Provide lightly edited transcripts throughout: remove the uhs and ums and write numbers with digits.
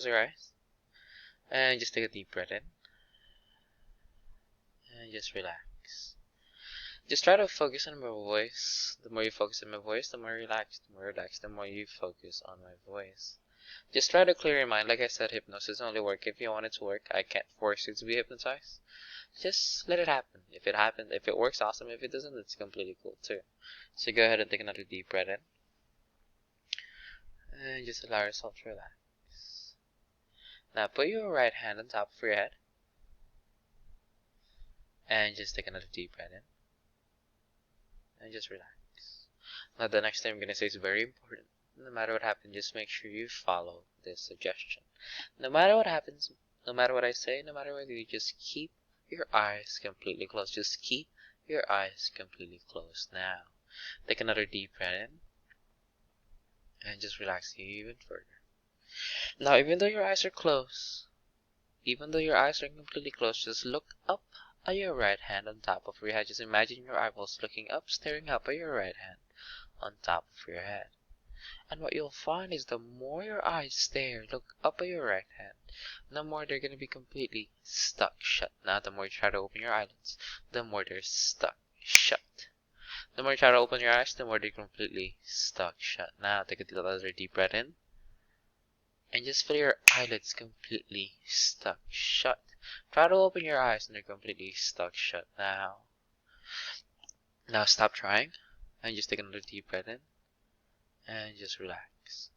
Close your eyes and just take a deep breath in and just relax. Just try to focus on my voice. The more you focus on my voice, the more relaxed, the more you focus on my voice. Just try to clear your mind. Like I said, hypnosis only works if you want it to work. I can't force you to be hypnotized. Just let it happen. If it happens, if it works, awesome. If it doesn't, it's completely cool too. So go ahead and take another deep breath in. And just allow yourself to relax. Now put your right hand on top of your head. And just take another deep breath in. And just relax. Now the next thing I'm going to say is very important. No matter what happens, just make sure you follow this suggestion. No matter what happens, no matter what I say, no matter what you do, just keep your eyes completely closed. Just keep your eyes completely closed now. Take another deep breath in. And just relax even further. Now even though your eyes are closed, even though your eyes are completely closed, just look up at your right hand on top of your head. Just imagine your eyeballs looking up, staring up at your right hand on top of your head. And what you'll find is the more your eyes stare, look up at your right hand, the more they're going to be completely stuck shut. Now the more you try to open your eyelids, the more they're stuck shut. The more you try to open your eyes, the more they're completely stuck shut. Now take another deep breath in. And just feel your eyelids completely stuck shut. Try to open your eyes and they're completely stuck shut now. Now stop trying and just take another deep breath in and just relax.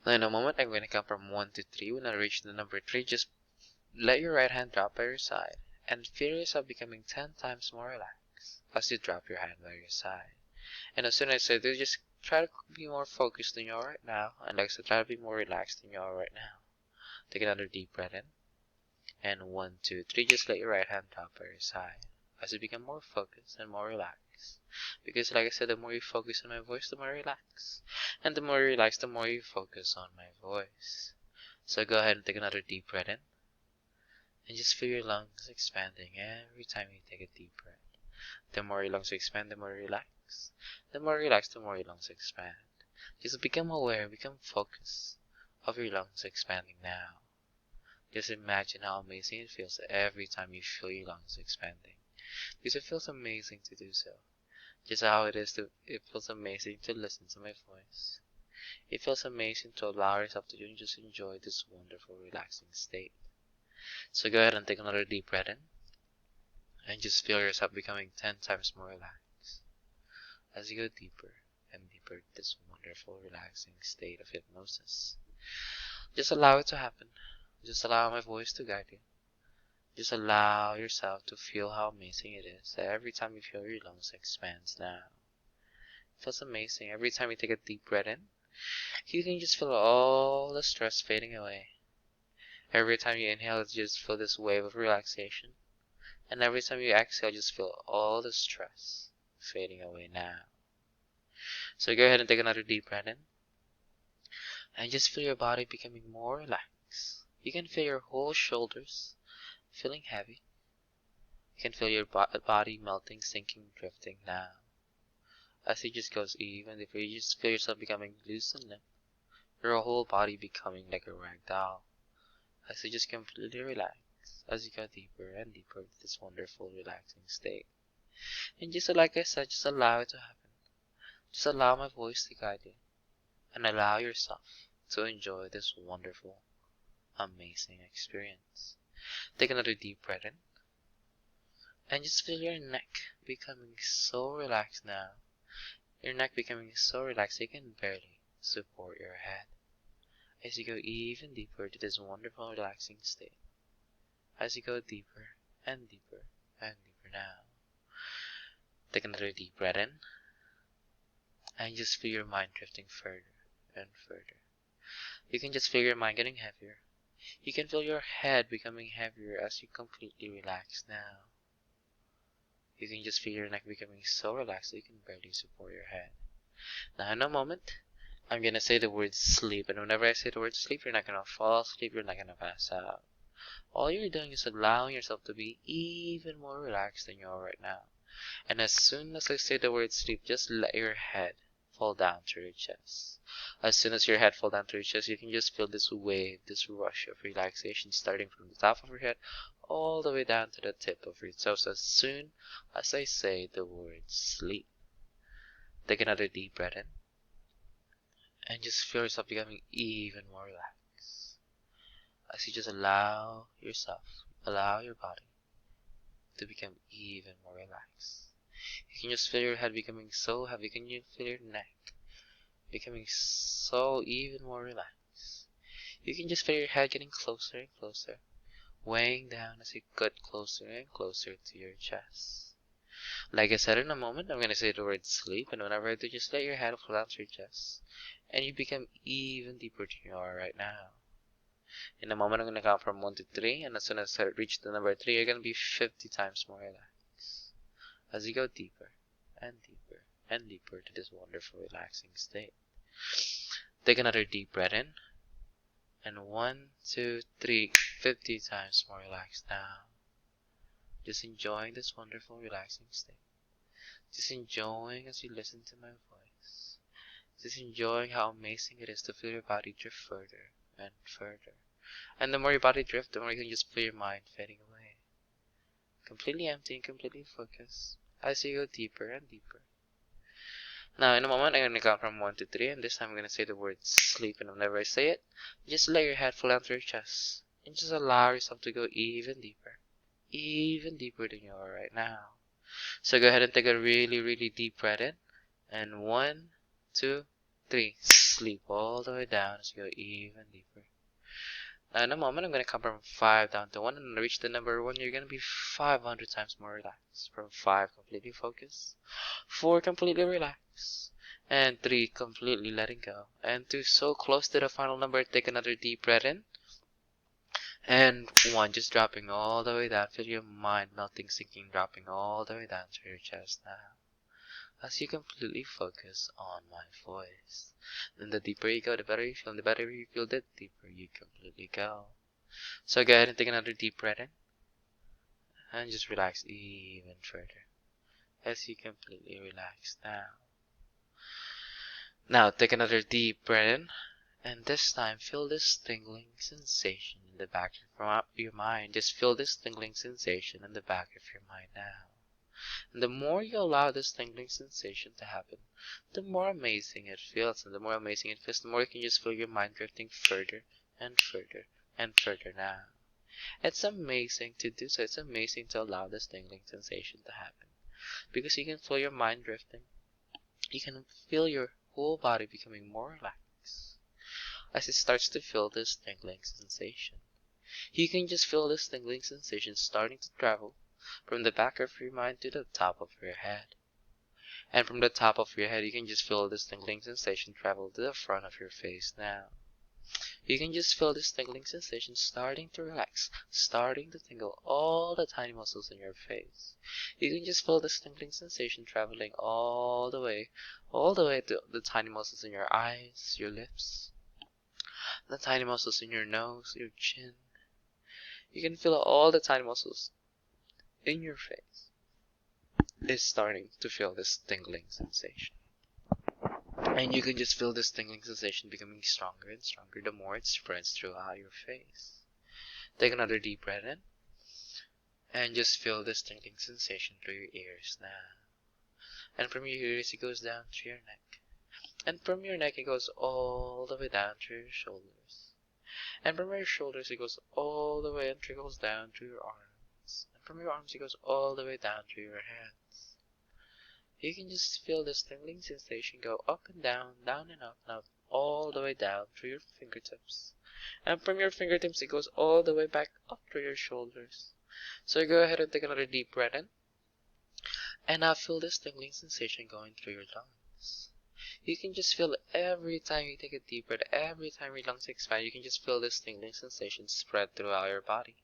Now in a moment I'm going to count from 1 to 3. When I reach the number 3, just let your right hand drop by your side and feel yourself becoming 10 times more relaxed as you drop your hand by your side. And as soon as I say this, just try to be more focused than you are right now. And like I said, try to be more relaxed than you are right now. Take another deep breath in. And 1, 2, 3, just let your right hand drop by your side as you become more focused and more relaxed. Because like I said, the more you focus on my voice, the more you relax. And the more you relax, the more you focus on my voice. So go ahead and take another deep breath in. And just feel your lungs expanding every time you take a deep breath. The more your lungs expand, the more you relax. The more you relax, the more your lungs expand. Just become aware, become focused of your lungs expanding now. Just imagine how amazing it feels every time you feel your lungs expanding. Because it feels amazing to do so. Just how it feels amazing to listen to my voice. It feels amazing to allow yourself to just enjoy this wonderful, relaxing state. So go ahead and take another deep breath in. And just feel yourself becoming 10 times more relaxed as you go deeper and deeper into this wonderful, relaxing state of hypnosis. Just allow it to happen. Just allow my voice to guide you. Just allow yourself to feel how amazing it is every time you feel your lungs expand now. It feels amazing. Every time you take a deep breath in, you can just feel all the stress fading away. Every time you inhale, just feel this wave of relaxation. And every time you exhale, just feel all the stress fading away now. So go ahead and take another deep breath in. And just feel your body becoming more relaxed. You can feel your whole shoulders feeling heavy. You can feel your body melting, sinking, drifting now. As it just goes even deeper, you just feel yourself becoming loose and limp. Your whole body becoming like a rag doll. As you just completely relax. As you go deeper and deeper into this wonderful, relaxing state. And just like I said, just allow it to happen. Just allow my voice to guide you. And allow yourself to enjoy this wonderful, amazing experience. Take another deep breath in. And just feel your neck becoming so relaxed now. Your neck becoming so relaxed you can barely support your head. As you go even deeper to this wonderful, relaxing state. As you go deeper and deeper and deeper now. Take another deep breath in. And just feel your mind drifting further and further. You can just feel your mind getting heavier. You can feel your head becoming heavier as you completely relax now. You can just feel your neck becoming so relaxed that you can barely support your head. Now in a moment, I'm gonna say the word sleep. And whenever I say the word sleep, you're not gonna fall asleep, you're not gonna pass out. All you're doing is allowing yourself to be even more relaxed than you are right now. And as soon as I say the word sleep, just let your head fall down to your chest. As soon as your head falls down to your chest, you can just feel this wave, this rush of relaxation starting from the top of your head all the way down to the tip of your toes. As soon as I say the word sleep, take another deep breath in and just feel yourself becoming even more relaxed. As you just allow yourself, allow your body to become even more relaxed. You can just feel your head becoming so heavy. Can you feel your neck becoming so even more relaxed? You can just feel your head getting closer and closer, weighing down as you get closer and closer to your chest. Like I said, in a moment, I'm going to say the word sleep, and whenever I do, just let your head fall down to your chest, and you become even deeper than you are right now. In a moment, I'm going to count from 1 to 3, and as soon as I reach the number 3, you're going to be 50 times more relaxed. As you go deeper and deeper and deeper to this wonderful relaxing state. Take another deep breath in, and 1, 2, 3, 50 times more relaxed now. Just enjoying this wonderful relaxing state. Just enjoying as you listen to my voice. Just enjoying how amazing it is to feel your body drift further and further. And the more your body drifts, the more you can just feel your mind fading away. Completely empty and completely focused as you go deeper and deeper. Now, in a moment, I'm going to count from 1 to 3, and this time I'm going to say the word sleep, and whenever I say it, just let your head fall down to your chest, and just allow yourself to go even deeper than you are right now. So go ahead and take a really, really deep breath in, and 1, 2, 3, sleep all the way down as you go even deeper. Now, in a moment, I'm going to count from 5 down to 1, and when I reach the number 1, you're going to be 500 times more relaxed. From 5, completely focused. 4, completely relaxed. And 3, completely letting go. And 2, so close to the final number, take another deep breath in. And 1, just dropping all the way down. Feel your mind melting, sinking, dropping all the way down to your chest now. As you completely focus on my voice. And the deeper you go, the better you feel. And the better you feel, the deeper you completely go. So go ahead and take another deep breath in. And just relax even further. As you completely relax now. Now take another deep breath in. And this time, feel this tingling sensation in the back of your mind. Just feel this tingling sensation in the back of your mind now. And the more you allow this tingling sensation to happen, the more amazing it feels. And the more amazing it feels, the more you can just feel your mind drifting further and further and further now. It's amazing to do so. It's amazing to allow this tingling sensation to happen. Because you can feel your mind drifting. You can feel your whole body becoming more relaxed as it starts to feel this tingling sensation. You can just feel this tingling sensation starting to travel from the back of your mind to the top of your head. And from the top of your head, you can just feel this tingling sensation travel to the front of your face now. You can just feel this tingling sensation starting to relax, starting to tingle all the tiny muscles in your face. You can just feel this tingling sensation traveling all the way to the tiny muscles in your eyes, your lips, the tiny muscles in your nose, your chin. You can feel all the tiny muscles in your face is starting to feel this tingling sensation. And you can just feel this tingling sensation becoming stronger and stronger the more it spreads throughout your face. Take another deep breath in. And just feel this tingling sensation through your ears now. And from your ears it goes down to your neck. And from your neck it goes all the way down to your shoulders. And from your shoulders it goes all the way and trickles down to your arms. And from your arms it goes all the way down to your hands. You can just feel this tingling sensation go up and down and up, all the way down to your fingertips. And from your fingertips it goes all the way back up to your shoulders. So go ahead and take another deep breath in. And now feel this tingling sensation going through your lungs. You can just feel every time you take a deep breath, every time your lungs expand, you can just feel this tingling sensation spread throughout your body.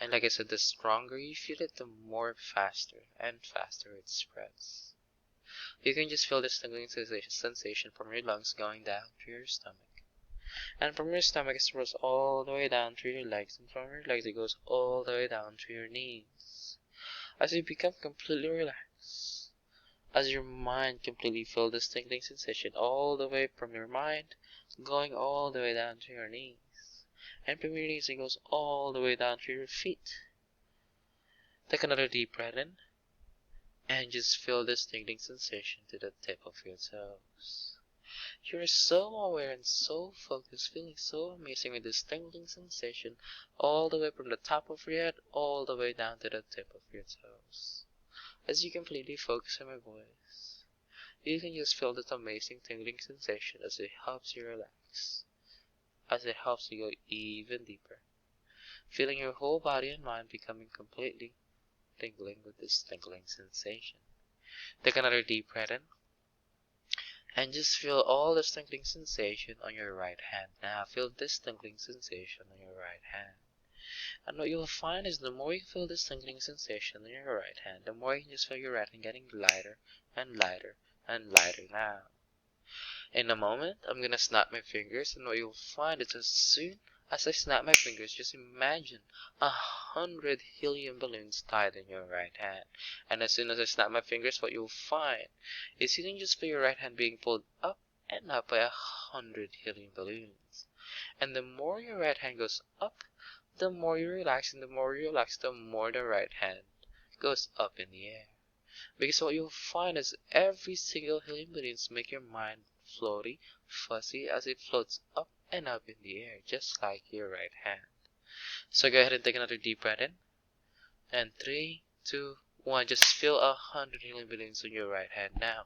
And like I said, the stronger you feel it, the more faster and faster it spreads. You can just feel this tingling sensation from your lungs going down to your stomach. And from your stomach it spreads all the way down to your legs. And from your legs it goes all the way down to your knees. As you become completely relaxed, as your mind completely feels this tingling sensation all the way from your mind, going all the way down to your knees. And from your knees it goes all the way down to your feet. Take another deep breath in, and just feel this tingling sensation to the tip of your toes. You're so aware and so focused, feeling so amazing with this tingling sensation all the way from the top of your head all the way down to the tip of your toes. As you completely focus on my voice, you can just feel this amazing tingling sensation as it helps you relax, as it helps you go even deeper, feeling your whole body and mind becoming completely tingling with this tingling sensation. Take another deep breath in, and just feel all this tingling sensation on your right hand. Now feel this tingling sensation on your right hand. And what you'll find is the more you feel this tingling sensation on your right hand, the more you can just feel your right hand getting lighter and lighter and lighter now. In a moment, I'm gonna snap my fingers, and what you'll find is as soon as I snap my fingers, just imagine 100 helium balloons tied in your right hand. And as soon as I snap my fingers, what you'll find is you can just feel your right hand being pulled up and up by 100 helium balloons. And the more your right hand goes up, the more you relax, and the more you relax, the more the right hand goes up in the air. Because what you'll find is every single helium balloons make your mind floaty, fuzzy, as it floats up and up in the air, just like your right hand. So go ahead and take another deep breath in. And 3, 2, 1, just feel 100 helium balloons on your right hand now.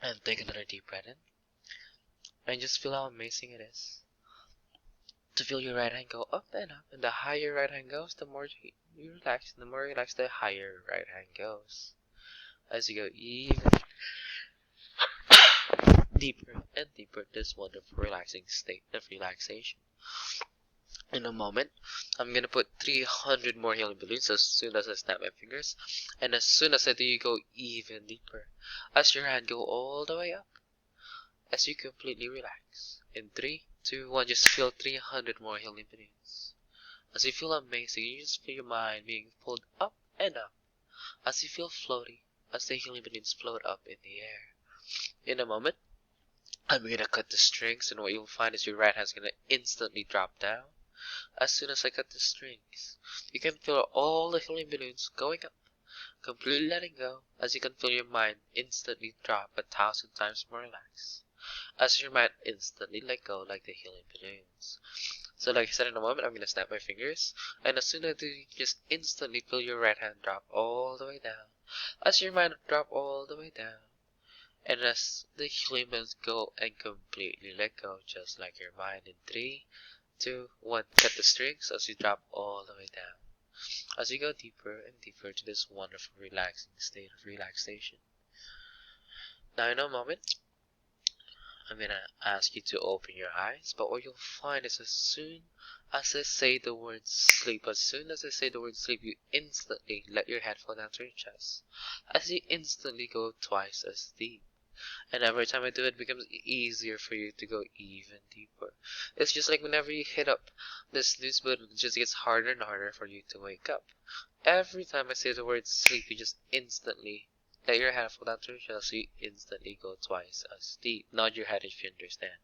And take another deep breath in. And just feel how amazing it is to feel your right hand go up and up. And the higher your right hand goes, the more you relax. And the more you relax, the higher your right hand goes. As you go even deeper and deeper in this wonderful relaxing state of relaxation. In a moment, I'm gonna put 300 more helium balloons as soon as I snap my fingers. And as soon as I do, you go even deeper. As your hand go all the way up. As you completely relax. In 3, 2, 1, just feel 300 more helium balloons. As you feel amazing, you just feel your mind being pulled up and up. As you feel floaty, as the helium balloons float up in the air. In a moment, I'm gonna cut the strings, and what you'll find is your right hand's gonna instantly drop down. As soon as I cut the strings, you can feel all the helium balloons going up, completely letting go, as you can feel your mind instantly drop 1,000 times more relaxed, as your mind instantly let go like the helium balloons. So like I said, in a moment, I'm gonna snap my fingers, and as soon as I do, you just instantly feel your right hand drop all the way down, as your mind drop all the way down, and as the helium balloons go and completely let go, just like your mind. In 3, 2, 1, cut the strings as you drop all the way down, as you go deeper and deeper to this wonderful relaxing state of relaxation. Now in a moment, I'm gonna ask you to open your eyes, but what you'll find is as soon as I say the word sleep, you instantly let your head fall down to your chest, as you instantly go twice as deep. And every time I do it, it becomes easier for you to go even deeper. It's just like whenever you hit up the snooze button, it just gets harder and harder for you to wake up. Every time I say the word sleep, you just instantly let your head fall down to your chest, so you instantly go twice as deep. Nod your head if you understand.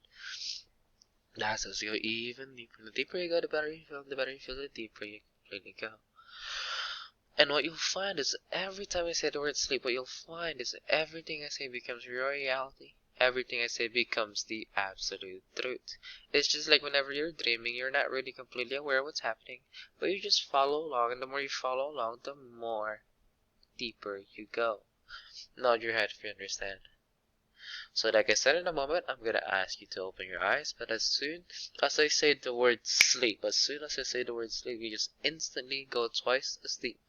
That's as you go even deeper. The deeper you go, the better you feel. The better you feel, the deeper you completely go. And what you'll find is every time I say the word sleep, what you'll find is everything I say becomes your reality. Everything I say becomes the absolute truth. It's just like whenever you're dreaming, you're not really completely aware of what's happening, but you just follow along, and the more you follow along, the more deeper you go. Nod your head if you understand. So like I said, in a moment, I'm gonna ask you to open your eyes, but as soon as I say the word sleep, you just instantly go twice as deep,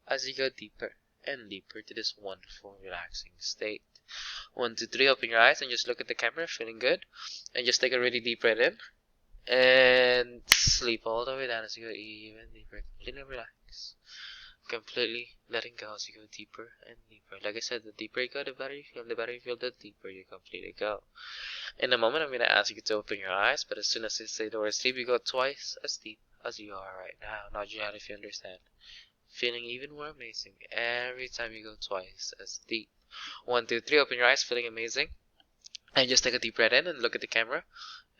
as you go deeper and deeper to this wonderful relaxing state. 1, 2, 3, open your eyes and just look at the camera, feeling good, and just take a really deep breath in, and sleep all the way down as you go even deeper, completely relax, completely letting go as you go deeper and deeper. Like I said, the deeper you go, the better you feel, the deeper you completely go. In a moment, I'm going to ask you to open your eyes, but as soon as I say the word sleep, you go twice as deep as you are right now. Nod your head if you understand. feeling even more amazing every time you go twice as deep. 1, 2, 3, open your eyes, feeling amazing. And just take a deep breath in and look at the camera.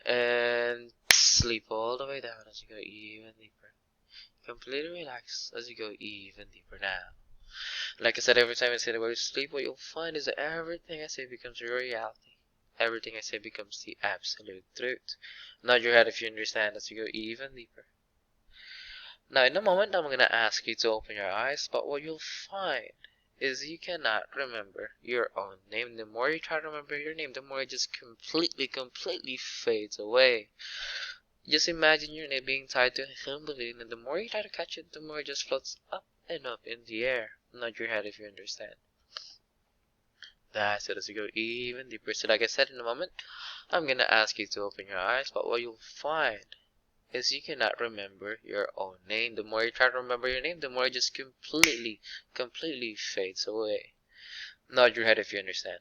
And sleep all the way down as you go even deeper. Completely relax as you go even deeper now. Like I said, every time I say the word sleep, what you'll find is that everything I say becomes your reality. Everything I say becomes the absolute truth. Nod your head if you understand as you go even deeper. Now in a moment, I'm going to ask you to open your eyes, but what you'll find is you cannot remember your own name. The more you try to remember your name, the more it just completely fades away. Just imagine your name being tied to a film balloon, and the more you try to catch it, the more it just floats up and up in the air. Nod your head if you understand. That's it as you go even deeper. So like I said, in a moment, I'm gonna ask you to open your eyes, but what you'll find is you cannot remember your own name. The more you try to remember your name, the more it just completely fades away. Nod your head if you understand.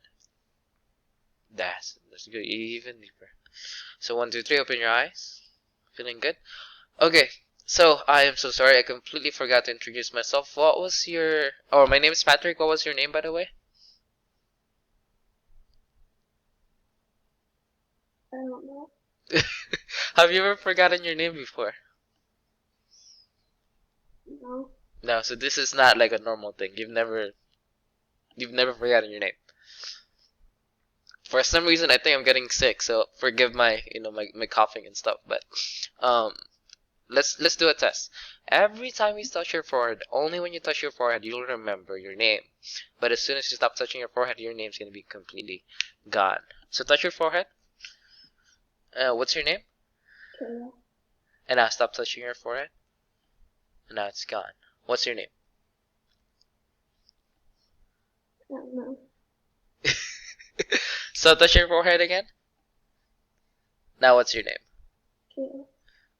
That's it. Let's go even deeper. So 1, 2, 3, open your eyes. Feeling good? Okay, so I am so sorry, I completely forgot to introduce myself. What was your... Oh, my name is Patrick. What was your name, by the way? I don't know. Have you ever forgotten your name before? No. No, so this is not like a normal thing. You've never forgotten your name. For some reason, I think I'm getting sick, so forgive my, my coughing and stuff. But, let's do a test. Every time you touch your forehead, only when you touch your forehead, you'll remember your name. But as soon as you stop touching your forehead, your name's gonna be completely gone. So touch your forehead. What's your name? Kayla. And now stop touching your forehead. And now it's gone. What's your name? I don't know. So touch your forehead again. Now what's your name? Kayla.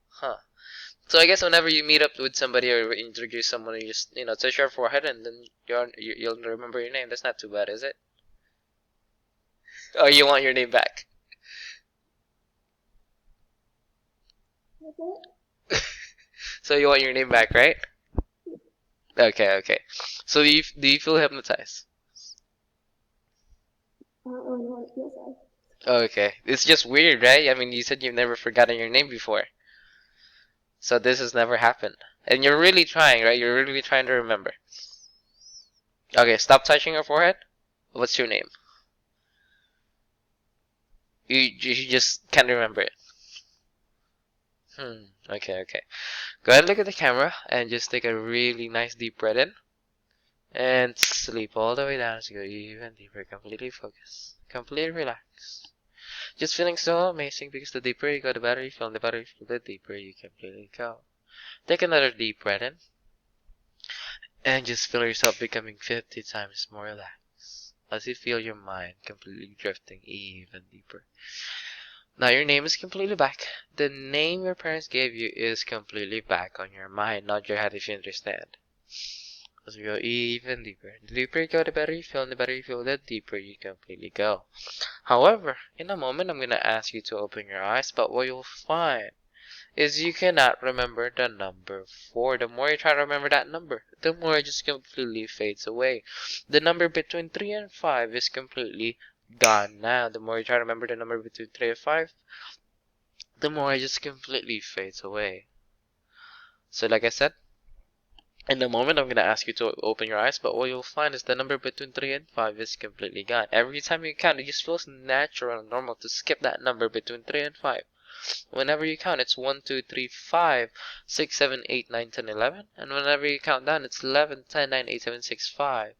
Huh. So I guess whenever you meet up with somebody or introduce someone, you just touch your forehead and then you'll remember your name. That's not too bad, is it? Oh, you want your name back? Okay. So you want your name back, right? Okay. So do you feel hypnotized? I don't really know what it feels like. Okay. It's just weird, right? I mean, you said you've never forgotten your name before. So this has never happened. And you're really trying, right? You're really trying to remember. Okay, stop touching your forehead. What's your name? You just can't remember it. Okay. Go ahead and look at the camera and just take a really nice deep breath in. And sleep all the way down as you go even deeper. Completely focused. Completely relaxed. Just feeling so amazing because the deeper you go, the better you feel. And the better you feel, the deeper you completely go. Take another deep breath in. And just feel yourself becoming 50 times more relaxed. As you feel your mind completely drifting even deeper. Now your name is completely back. The name your parents gave you is completely back on your mind, not your head, if you understand. As we go even deeper. The deeper you go, the better you feel, and the better you feel, the deeper you completely go. However, in a moment, I'm going to ask you to open your eyes, but what you'll find is you cannot remember the number 4. The more you try to remember that number, the more it just completely fades away. The number between 3 and 5 is completely gone now. The more you try to remember the number between 3 and 5, the more it just completely fades away. So like I said, in a moment, I'm going to ask you to open your eyes, but what you'll find is the number between 3 and 5 is completely gone. Every time you count, it just feels natural and normal to skip that number between 3 and 5. Whenever you count, it's 1, 2, 3, 5, 6, 7, 8, 9, 10, 11. And whenever you count down, it's 11, 10, 9, 8, 7, 6, 5,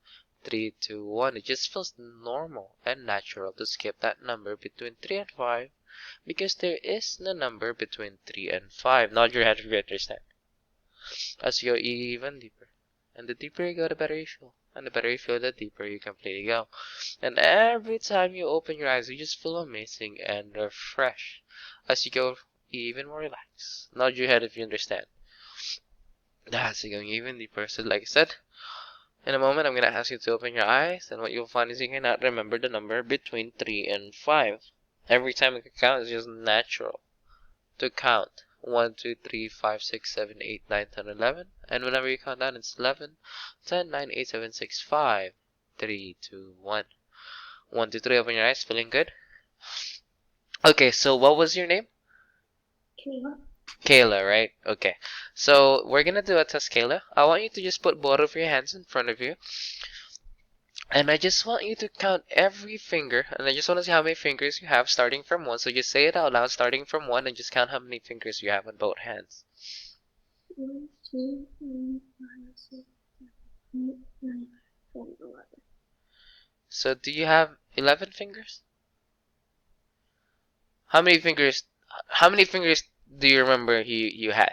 3, 2, 1. It just feels normal and natural to skip that number between 3 and 5 because there is no number between 3 and 5. Nod your head if you understand. As you go even deeper. And the deeper you go, the better you feel. And the better you feel, the deeper you completely go. And every time you open your eyes, you just feel amazing and refreshed. As you go even more relaxed. Nod your head if you understand. That's going even deeper. So like I said, in a moment, I'm going to ask you to open your eyes. And what you'll find is you cannot remember the number between 3 and 5. Every time you count, it's just natural to count 1, 2, 3, 5, 6, 7, 8, 9, 10, 11. And whenever you count down, it's 11, 10, 9, 8, 7, 6, 5, 3, 2, 1. 1, 2, 3, open your eyes. Feeling good? Okay, so what was your name? Kayla. Kayla, right? Okay. So we're gonna do a test, Kayla. I want you to just put both of your hands in front of you. And I just want you to count every finger. And I just want to see how many fingers you have starting from 1. So just say it out loud starting from 1 and just count how many fingers you have on both hands. 1, 2, 3, 5, 6, 7, 8, 9, 10, 11. So do you have 11 fingers? How many fingers do you remember you had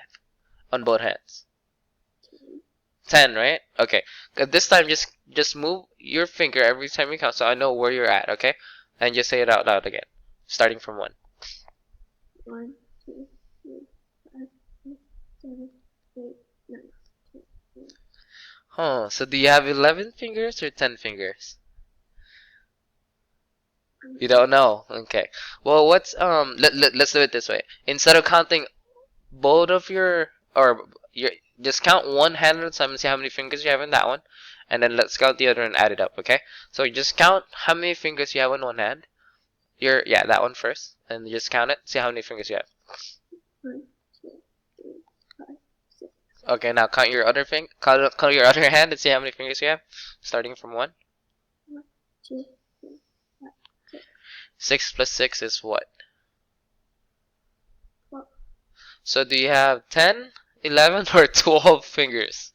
on both hands? 10, right? Okay. This time just move your finger every time you count so I know where you're at, okay? And just say it out loud again. Starting from 1. 1, 2, 3, 5, 6, 7, 8, 9, 10, 11. Huh. So do you have 11 fingers or 10 fingers? You don't know. Okay. Well, let's do it this way. Instead of counting both of your just count one hand at a time and see how many fingers you have in that one, and then let's count the other and add it up, okay? So just count how many fingers you have in one hand. That one first, and just count it, see how many fingers you have. 1, 2, 3, 5, 6. Okay, now count your other count your other hand and see how many fingers you have, starting from 1. 1, 2, 3, 5, 6. 6 plus 6 is what? 12. So do you have 10, 11, or 12 fingers?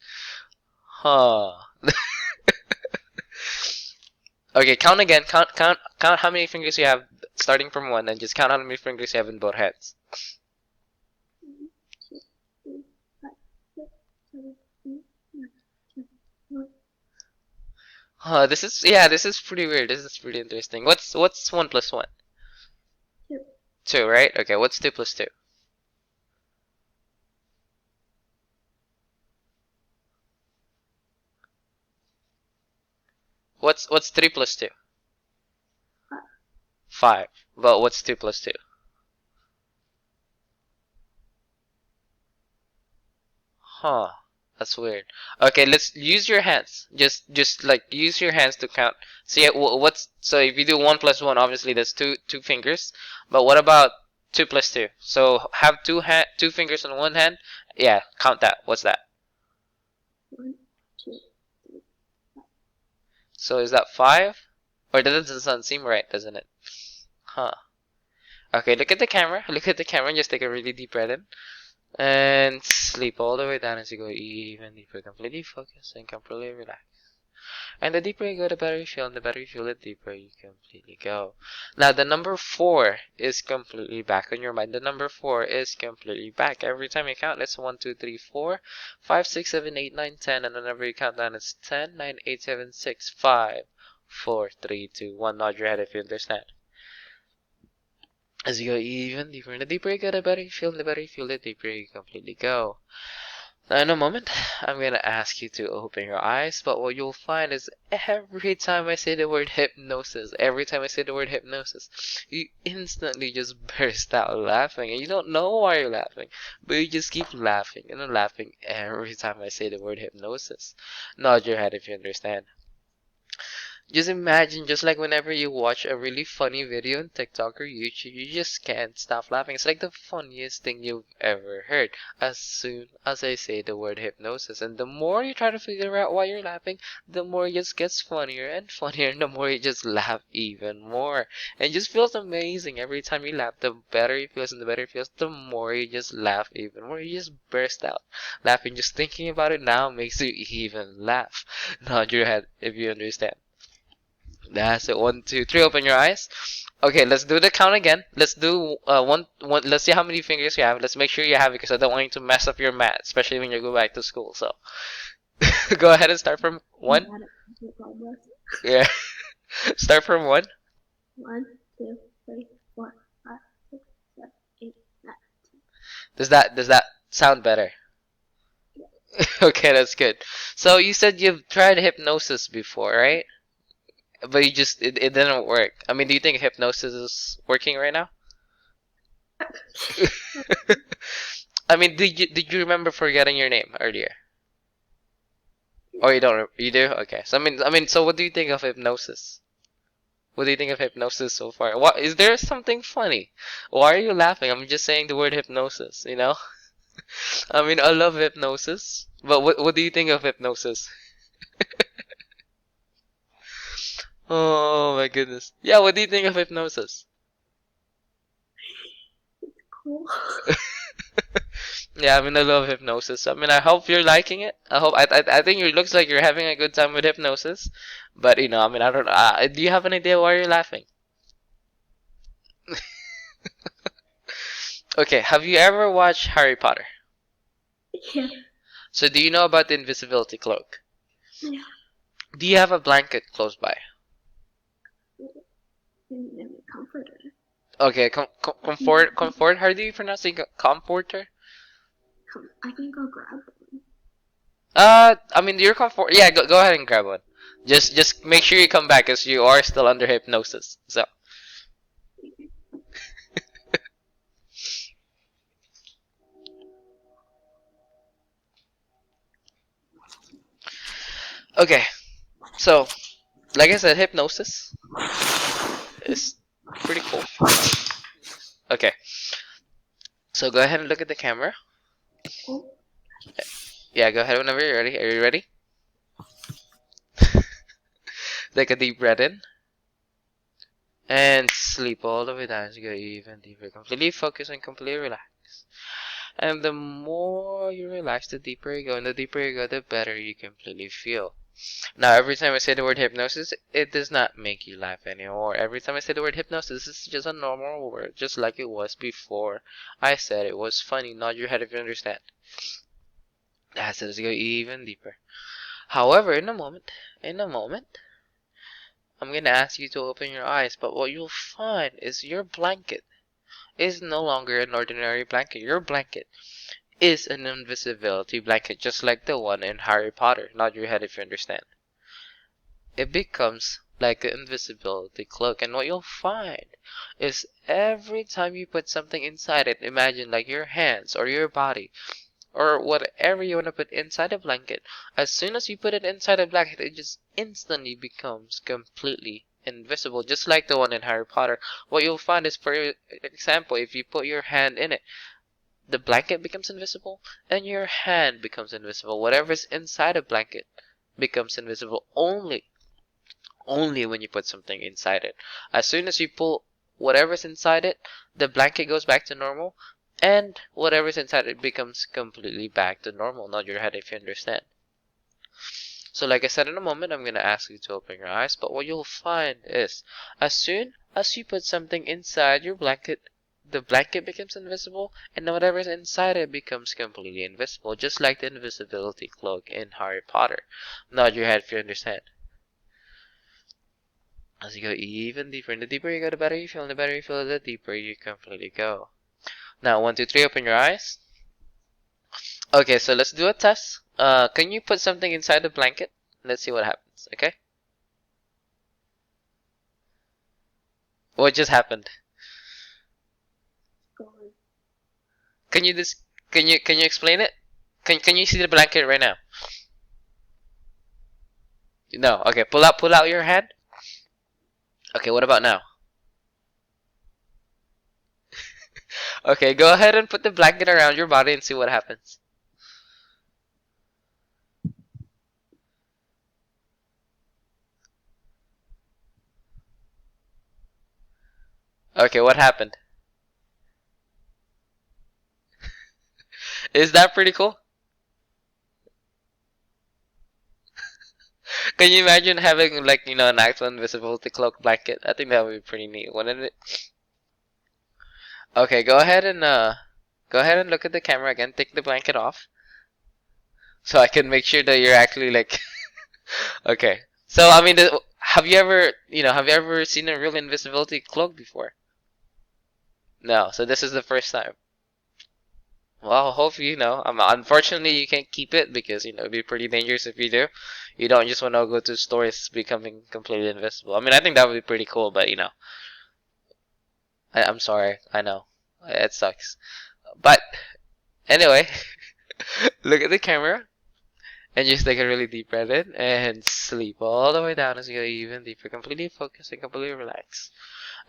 Huh. Okay, count again. Count how many fingers you have starting from 1 and just count how many fingers you have in both hands. 1, 2, 3, 5, 6, 7, 8, 9, 10, 11. This is pretty weird. This is pretty interesting. What's 1 plus 1? 2. 2, right? Okay, what's 2 plus 2? What's 3 plus 2? 5. 5. But what's 2 plus 2? Huh. That's weird. Okay, let's use your hands. Just like use your hands to count. See what's so if you do 1 plus 1, obviously that's two fingers. But what about 2 plus 2? So have two fingers on one hand. Yeah, count that. What's that? 1, 2, 3, 5. So is that 5? Or that doesn't seem right, doesn't it? Huh. Okay, look at the camera. Look at the camera and just take a really deep breath in. And sleep all the way down as you go even deeper. Completely focus and completely relax. And the deeper you go, the better you feel, and the better you feel, the deeper you completely go. Now, the number 4 is completely back on your mind. The number 4 is completely back. Every time you count, it's 1, 2, 3, 4, 5, 6, 7, 8, 9, 10. And whenever you count down, it's 10, 9, 8, 7, 6, 5, 4, 3, 2, 1. Nod your head if you understand. As you go even deeper, and the deeper you go, the better you feel, and the better you feel, the deeper you completely go. Now, in a moment, I'm going to ask you to open your eyes, but what you'll find is every time I say the word hypnosis, you instantly just burst out laughing, and you don't know why you're laughing, but you just keep laughing and laughing every time I say the word hypnosis. Nod your head if you understand. Just imagine, just like whenever you watch a really funny video on TikTok or YouTube, you just can't stop laughing. It's like the funniest thing you've ever heard as soon as I say the word hypnosis. And the more you try to figure out why you're laughing, the more it just gets funnier and funnier, and the more you just laugh even more. And it just feels amazing every time you laugh. The better it feels and the better it feels, the more you just laugh even more. You just burst out laughing. Just thinking about it now makes you even laugh. Nod your head if you understand. That's it. 1, 2, 3. Open your eyes. Okay, let's do the count again. Let's do one. Let's see how many fingers you have. Let's make sure you have it because I don't want you to mess up your math, especially when you go back to school. So, go ahead and start from 1. Yeah, start from 1. 1, 2, 3, 4, 5, 6, 7, 8, 9, 10. Does that sound better? Okay, that's good. So you said you've tried hypnosis before, right? But it didn't work. I mean, do you think hypnosis is working right now? I mean, did you remember forgetting your name earlier? Or you don't? You do? Okay. So so what do you think of hypnosis? What do you think of hypnosis so far? What is there something funny? Why are you laughing? I'm just saying the word hypnosis. I love hypnosis, but what do you think of hypnosis? Oh my goodness. Yeah, what do you think of hypnosis? Cool. Yeah, I love hypnosis. I hope you're liking it. I think it looks like you're having a good time with hypnosis. But I don't know. Do you have an idea why you're laughing? Okay, have you ever watched Harry Potter? Yeah. So do you know about the invisibility cloak? Yeah. Do you have a blanket close by? And a comforter. Okay, comfort. How do you pronounce it? Comforter? I can go grab one. Your comfort. Yeah, go ahead and grab one. Just make sure you come back, as you are still under hypnosis. So. Okay, so like I said, hypnosis is pretty cool. Okay, so go ahead and look at the camera. Oh. Yeah, go ahead whenever you're ready. Are you ready? Take a deep breath in. And sleep all the way down. So go even deeper. Completely focus and completely relax. And the more you relax, the deeper you go. And the deeper you go, the better you completely feel. Now, every time I say the word hypnosis, it does not make you laugh anymore. Every time I say the word hypnosis, it's just a normal word, just like it was before I said it was funny. Nod your head if you understand. That's it. Let's go even deeper. However, in a moment, I'm gonna ask you to open your eyes, but what you'll find is your blanket is no longer an ordinary blanket. Your blanket is an invisibility blanket, just like the one in Harry Potter. Nod your head if you understand. It becomes like an invisibility cloak, and what you'll find is every time you put something inside it, imagine like your hands or your body or whatever you want to put inside a blanket, as soon as you put it inside a blanket, it just instantly becomes completely invisible, just like the one in Harry Potter. What you'll find is, for example, if you put your hand in it, the blanket becomes invisible and your hand becomes invisible. Whatever's inside a blanket becomes invisible only when you put something inside it. As soon as you pull whatever's inside it, the blanket goes back to normal, and whatever's inside it becomes completely back to normal. Nod your head if you understand. So like I said, in a moment, I'm going to ask you to open your eyes, but what you'll find is, as soon as you put something inside your blanket, the blanket becomes invisible, and whatever's inside it becomes completely invisible, just like the invisibility cloak in Harry Potter. Nod your head if you understand. As you go even deeper, and the deeper you go, the better you feel, and the better you feel, the deeper you completely go. Now, 1, 2, 3, open your eyes. Okay, so let's do a test. Can you put something inside the blanket? Let's see what happens, okay? What just happened? Can you explain it? Can you see the blanket right now? No. Okay, pull out your hand. Okay, what about now? Okay, go ahead and put the blanket around your body and see what happens. Okay, what happened? Is that pretty cool? Can you imagine having, like, an actual invisibility cloak blanket? I think that would be pretty neat, wouldn't it? Okay, go ahead and look at the camera again. Take the blanket off, so I can make sure that you're actually like. Okay. So have you ever seen a real invisibility cloak before? No. So this is the first time. Well, hopefully unfortunately you can't keep it because it'd be pretty dangerous if you do. You don't just want to go to stores becoming completely invisible. I think that would be pretty cool, but I'm sorry. I know it sucks, but Anyway, look at the camera and just take a really deep breath in and sleep all the way down as you go even deeper. Completely focus and completely relax.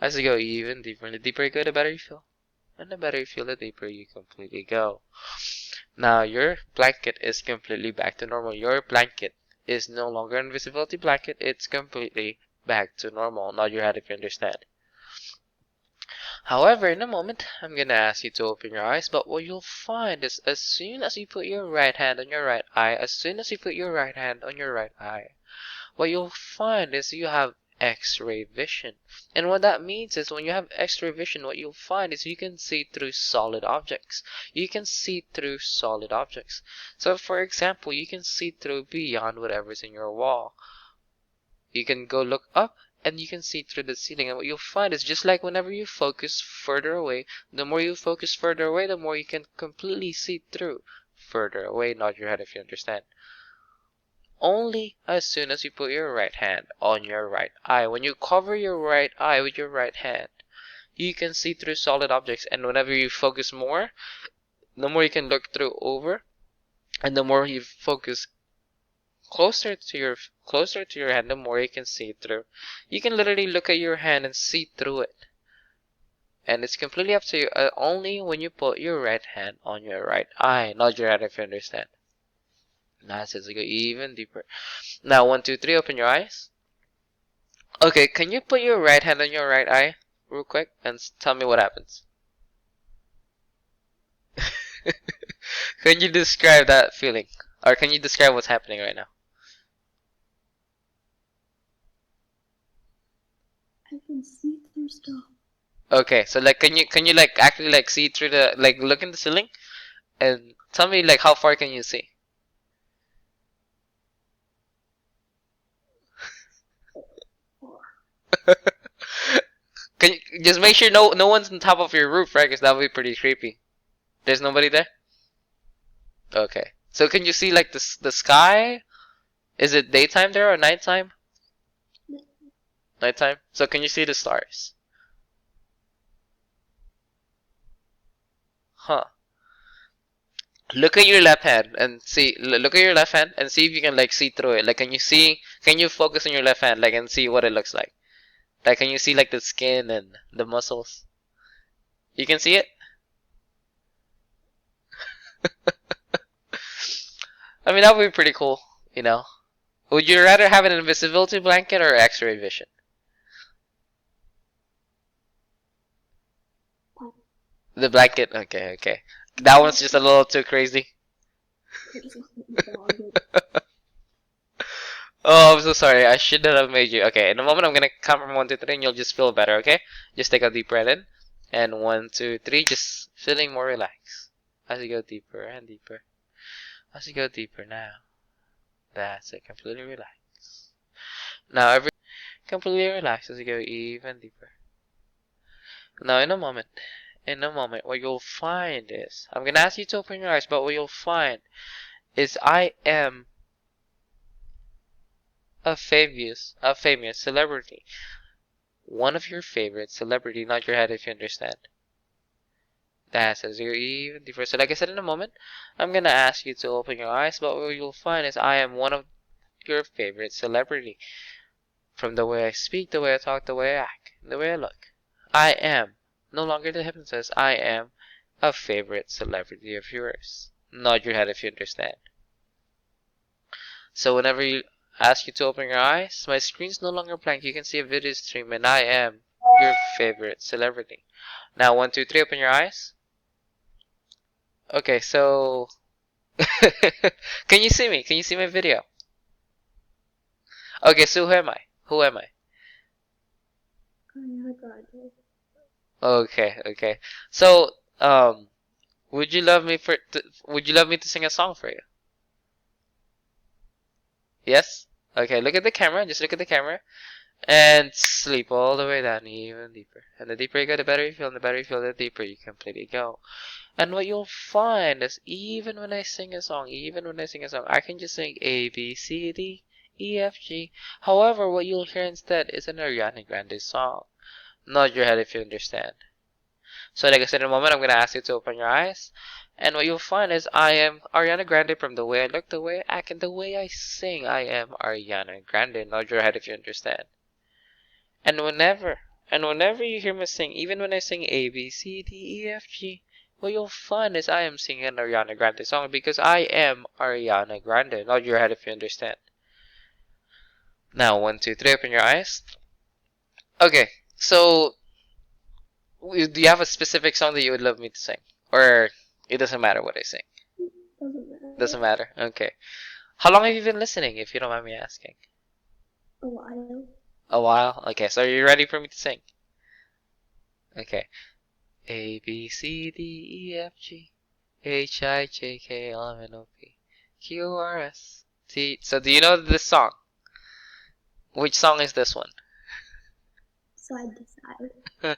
As you go even deeper, and the deeper you go, the better you feel. And the better you feel, the deeper you completely go. Now your blanket is completely back to normal. Your blanket is no longer an invisibility blanket. It's completely back to normal. Nod your head if you understand. However, in a moment, I'm gonna ask you to open your eyes, but what you'll find is as soon as you put your right hand on your right eye, what you'll find is you have X-ray vision. And what that means is when you have X-ray vision, what you'll find is you can see through solid objects. So for example, you can see through beyond whatever's in your wall. You can go look up and you can see through the ceiling, and what you'll find is just like whenever you focus further away, the more you focus further away, the more you can completely see through further away. Nod your head if you understand. Only as soon as you put your right hand on your right eye, when you cover your right eye with your right hand, you can see through solid objects, and whenever you focus more, the more you can look through over, and the more you focus closer to your hand, the more you can see through. You can literally look at your hand and see through it. And it's completely up to you, only when you put your right hand on your right eye. Nod your head if you understand. Now it says to go even deeper. Now 1, 2, 3, open your eyes. Okay, can you put your right hand on your right eye real quick and tell me what happens? Can you describe that feeling? Or can you describe what's happening right now? I can see through stuff. Okay, so like can you like actually like see through the like look in the ceiling and tell me like how far can you see? Can you just make sure no one's on top of your roof, right? Because that would be pretty creepy. There's nobody there? Okay. So can you see like the sky? Is it daytime there or nighttime? Nighttime. So can you see the stars? Huh. Look at your left hand and see. Look at your left hand and see if you can like see through it. Like, can you see? Can you focus on your left hand, like, and see what it looks like? Like, can you see like the skin and the muscles? You can see it. I mean, that would be pretty cool. You know. Would you rather have an invisibility blanket or X-ray vision? The blanket. Okay, okay. That one's just a little too crazy. Oh, I'm so sorry. I shouldn't have made you. Okay, in a moment I'm gonna count from 1 to 3 and you'll just feel better, okay? Just take a deep breath in. And 1, 2, 3, just feeling more relaxed. As you go deeper and deeper. As you go deeper now. That's it. Completely relax. Now completely relax as you go even deeper. Now in a moment, what you'll find is, I'm gonna ask you to open your eyes, but what you'll find is I am a famous celebrity. One of your favorite celebrity, not your head if you understand. That's as you're even deeper. So like I said in a moment, I'm gonna ask you to open your eyes, but what you'll find is I am one of your favorite celebrity. From the way I speak, the way I talk, the way I act, the way I look. I am no longer the hypnotist. I am a favorite celebrity of yours. Nod your head if you understand. So whenever you ask you to open your eyes, my screen's no longer blank. You can see a video stream and I am your favorite celebrity. Now 1, 2, 3, open your eyes. Okay, so can you see me? Can you see my video? Okay, so who am I? Who am I? Ariana Grande. Okay, okay. So, would you love me to sing a song for you? Yes? Okay, look at the camera. Just look at the camera. And sleep all the way down even deeper. And the deeper you go, the better you feel. And the better you feel, the deeper you completely go. And what you'll find is even when I sing a song, I can just sing A, B, C, D, E, F, G. However, what you'll hear instead is an Ariana Grande song. Nod your head if you understand. So like I said in a moment, I'm going to ask you to open your eyes. And what you'll find is I am Ariana Grande from the way I look, the way I act, and the way I sing. I am Ariana Grande. Nod your head if you understand. And whenever you hear me sing, even when I sing A, B, C, D, E, F, G, what you'll find is I am singing an Ariana Grande song because I am Ariana Grande. Nod your head if you understand. Now, 1, 2, 3, open your eyes. Okay, so do you have a specific song that you would love me to sing? Or it doesn't matter what I sing? Doesn't matter. Doesn't matter. Okay. How long have you been listening, if you don't mind me asking? A while. A while? Okay, so are you ready for me to sing? Okay. A, B, C, D, E, F, G, H, I, J, K, L, M, N, O, P, Q, R, S, T. So do you know this song? Which song is this one? So I decide.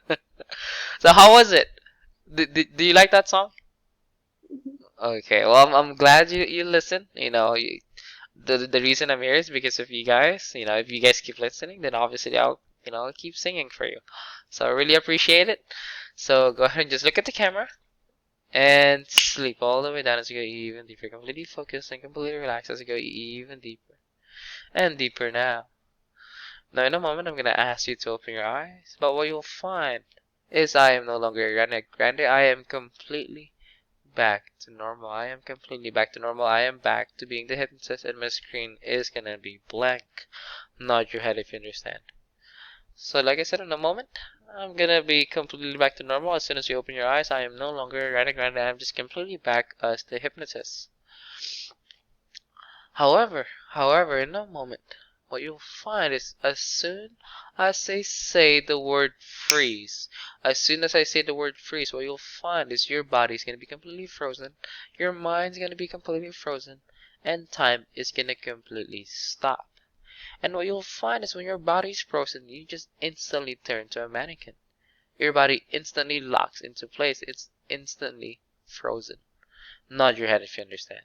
So how was it? Do you like that song? Okay, well I'm glad you listen. The reason I'm here is because of you guys. If you guys keep listening, then obviously I'll keep singing for you. So I really appreciate it. So go ahead and just look at the camera and sleep all the way down as you go even deeper. Completely focused and completely relaxed as you go even deeper and deeper now. Now in a moment I'm gonna ask you to open your eyes, but what you'll find is I am no longer Ariana Grande. I am completely back to normal. I am completely back to normal. I am back to being the hypnotist, and my screen is gonna be blank. Nod your head if you understand. So like I said, in a moment, I'm gonna be completely back to normal. As soon as you open your eyes, I am no longer Ariana Grande. I'm just completely back as the hypnotist. However, in a moment, what you'll find is as soon as I say the word freeze, what you'll find is your body's gonna be completely frozen, your mind's gonna be completely frozen, and time is gonna completely stop. And what you'll find is when your body's frozen, you just instantly turn to a mannequin. Your body instantly locks into place. It's instantly frozen. Nod your head if you understand.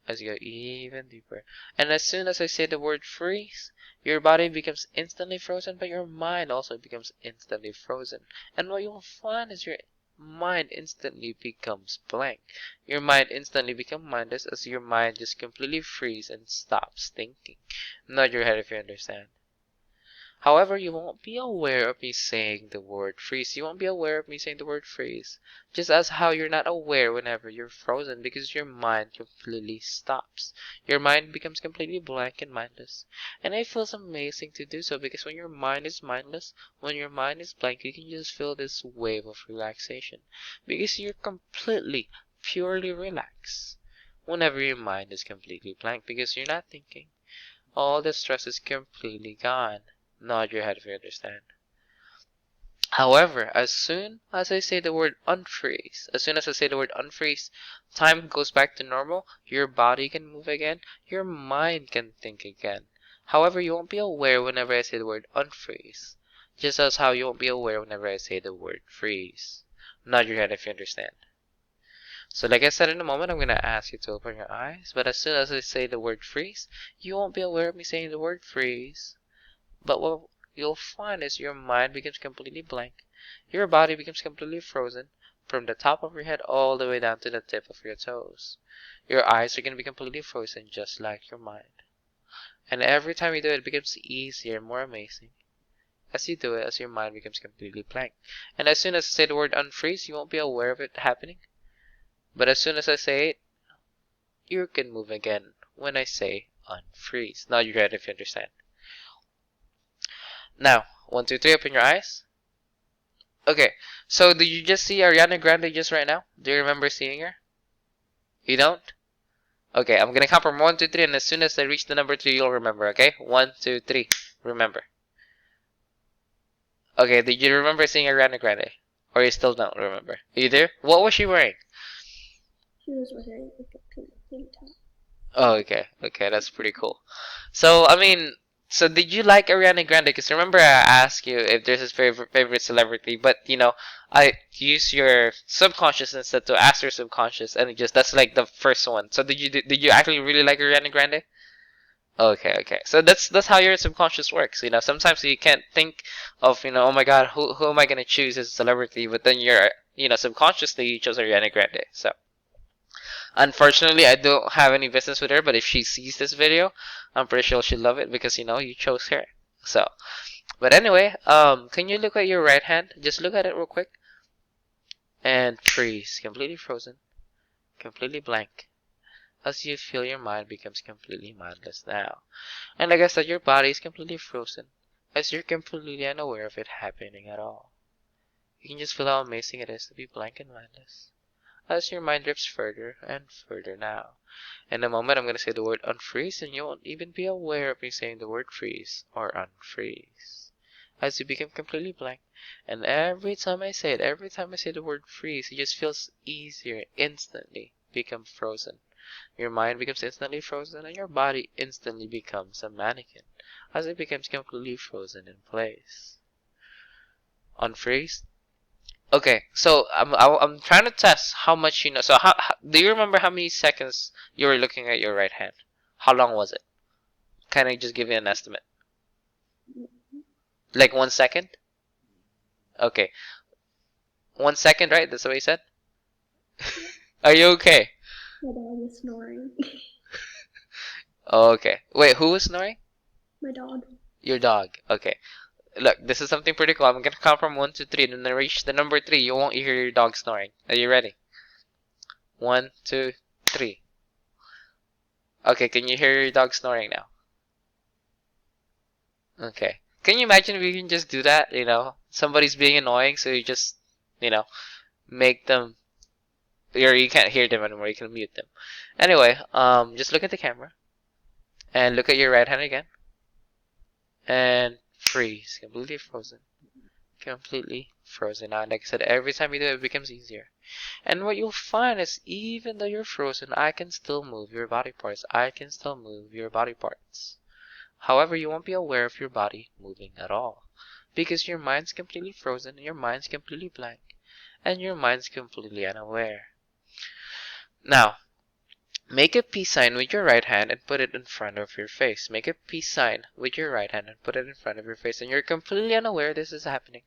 As you go even deeper. And as soon as I say the word freeze, your body becomes instantly frozen, but your mind also becomes instantly frozen. And what you'll find is your mind instantly becomes blank. Your mind instantly becomes mindless as your mind just completely freezes and stops thinking. Nod your head if you understand. However, you won't be aware of me saying the word freeze. You won't be aware of me saying the word freeze. Just as how you're not aware whenever you're frozen because your mind completely stops. Your mind becomes completely blank and mindless. And it feels amazing to do so because when your mind is mindless, when your mind is blank, you can just feel this wave of relaxation. Because you're completely, purely relaxed. Whenever your mind is completely blank because you're not thinking. All the stress is completely gone. Nod your head if you understand. However, as soon as I say the word unfreeze, time goes back to normal, your body can move again, your mind can think again. However, you won't be aware whenever I say the word unfreeze, just as how you won't be aware whenever I say the word freeze. Nod your head if you understand. So like I said, in a moment, I'm going to ask you to open your eyes, but as soon as I say the word freeze, you won't be aware of me saying the word freeze. But what you'll find is your mind becomes completely blank. Your body becomes completely frozen from the top of your head all the way down to the tip of your toes. Your eyes are going to be completely frozen just like your mind. And every time you do it, it becomes easier and more amazing. As you do it, as your mind becomes completely blank. And as soon as I say the word unfreeze, you won't be aware of it happening. But as soon as I say it, you can move again when I say unfreeze. Now you're ready if you understand. Now, 1, 2, 3, open your eyes. Okay, so did you just see Ariana Grande just right now? Do you remember seeing her? You don't? Okay, I'm gonna count from 1, 2, 3, and as soon as I reach the number 3, you'll remember, okay? 1, 2, 3, remember. Okay, did you remember seeing Ariana Grande? Or you still don't remember? You do? What was she wearing? She was wearing like a pink tank top. Oh, okay, that's pretty cool. So, so did you like Ariana Grande? Because remember I asked you if there's his favorite celebrity, but I use your subconscious instead to ask your subconscious, and that's like the first one. So did you actually really like Ariana Grande? Okay. So that's how your subconscious works. Sometimes you can't think of oh my God, who am I gonna choose as a celebrity? But then you're subconsciously you chose Ariana Grande. So Unfortunately, I don't have any business with her, but if she sees this video, I'm pretty sure she'll love it because, you know, you chose her. So, but anyway, can you look at your right hand? Just look at it real quick. And freeze. Completely frozen. Completely blank. As you feel your mind becomes completely mindless now. And like I said, your body is completely frozen. As you're completely unaware of it happening at all. You can just feel how amazing it is to be blank and mindless. As your mind drifts further and further now. In a moment, I'm going to say the word unfreeze, and you won't even be aware of me saying the word freeze or unfreeze. As you become completely blank, and every time I say it, every time I say the word freeze, it just feels easier, instantly become frozen. Your mind becomes instantly frozen, and your body instantly becomes a mannequin, as it becomes completely frozen in place. Unfreeze. Okay, so I'm trying to test how much you know. So how do you remember how many seconds you were looking at your right hand? How long was it? Can I just give you an estimate? Like 1 second? Okay, 1 second, right? That's what you said. Are you okay? My dog is snoring. Okay. Wait, who was snoring? My dog. Your dog. Okay. Look, this is something pretty cool. I'm gonna count from 1 to 3. And then I reach the number 3, you won't hear your dog snoring. Are you ready? 1, 2, 3. Okay, can you hear your dog snoring now? Okay. Can you imagine if we can just do that? You know, somebody's being annoying, so you just, you know, make them, or you can't hear them anymore. You can mute them. Anyway, just look at the camera and look at your right hand again, and freeze, completely frozen, completely frozen. Now, like I said, every time you do it, it becomes easier. And what you'll find is, even though you're frozen, I can still move your body parts. I can still move your body parts. However, you won't be aware of your body moving at all, because your mind's completely frozen, your mind's completely blank, and your mind's completely unaware. Now, make a peace sign with your right hand and put it in front of your face. Make a peace sign with your right hand and put it in front of your face, and you're completely unaware this is happening,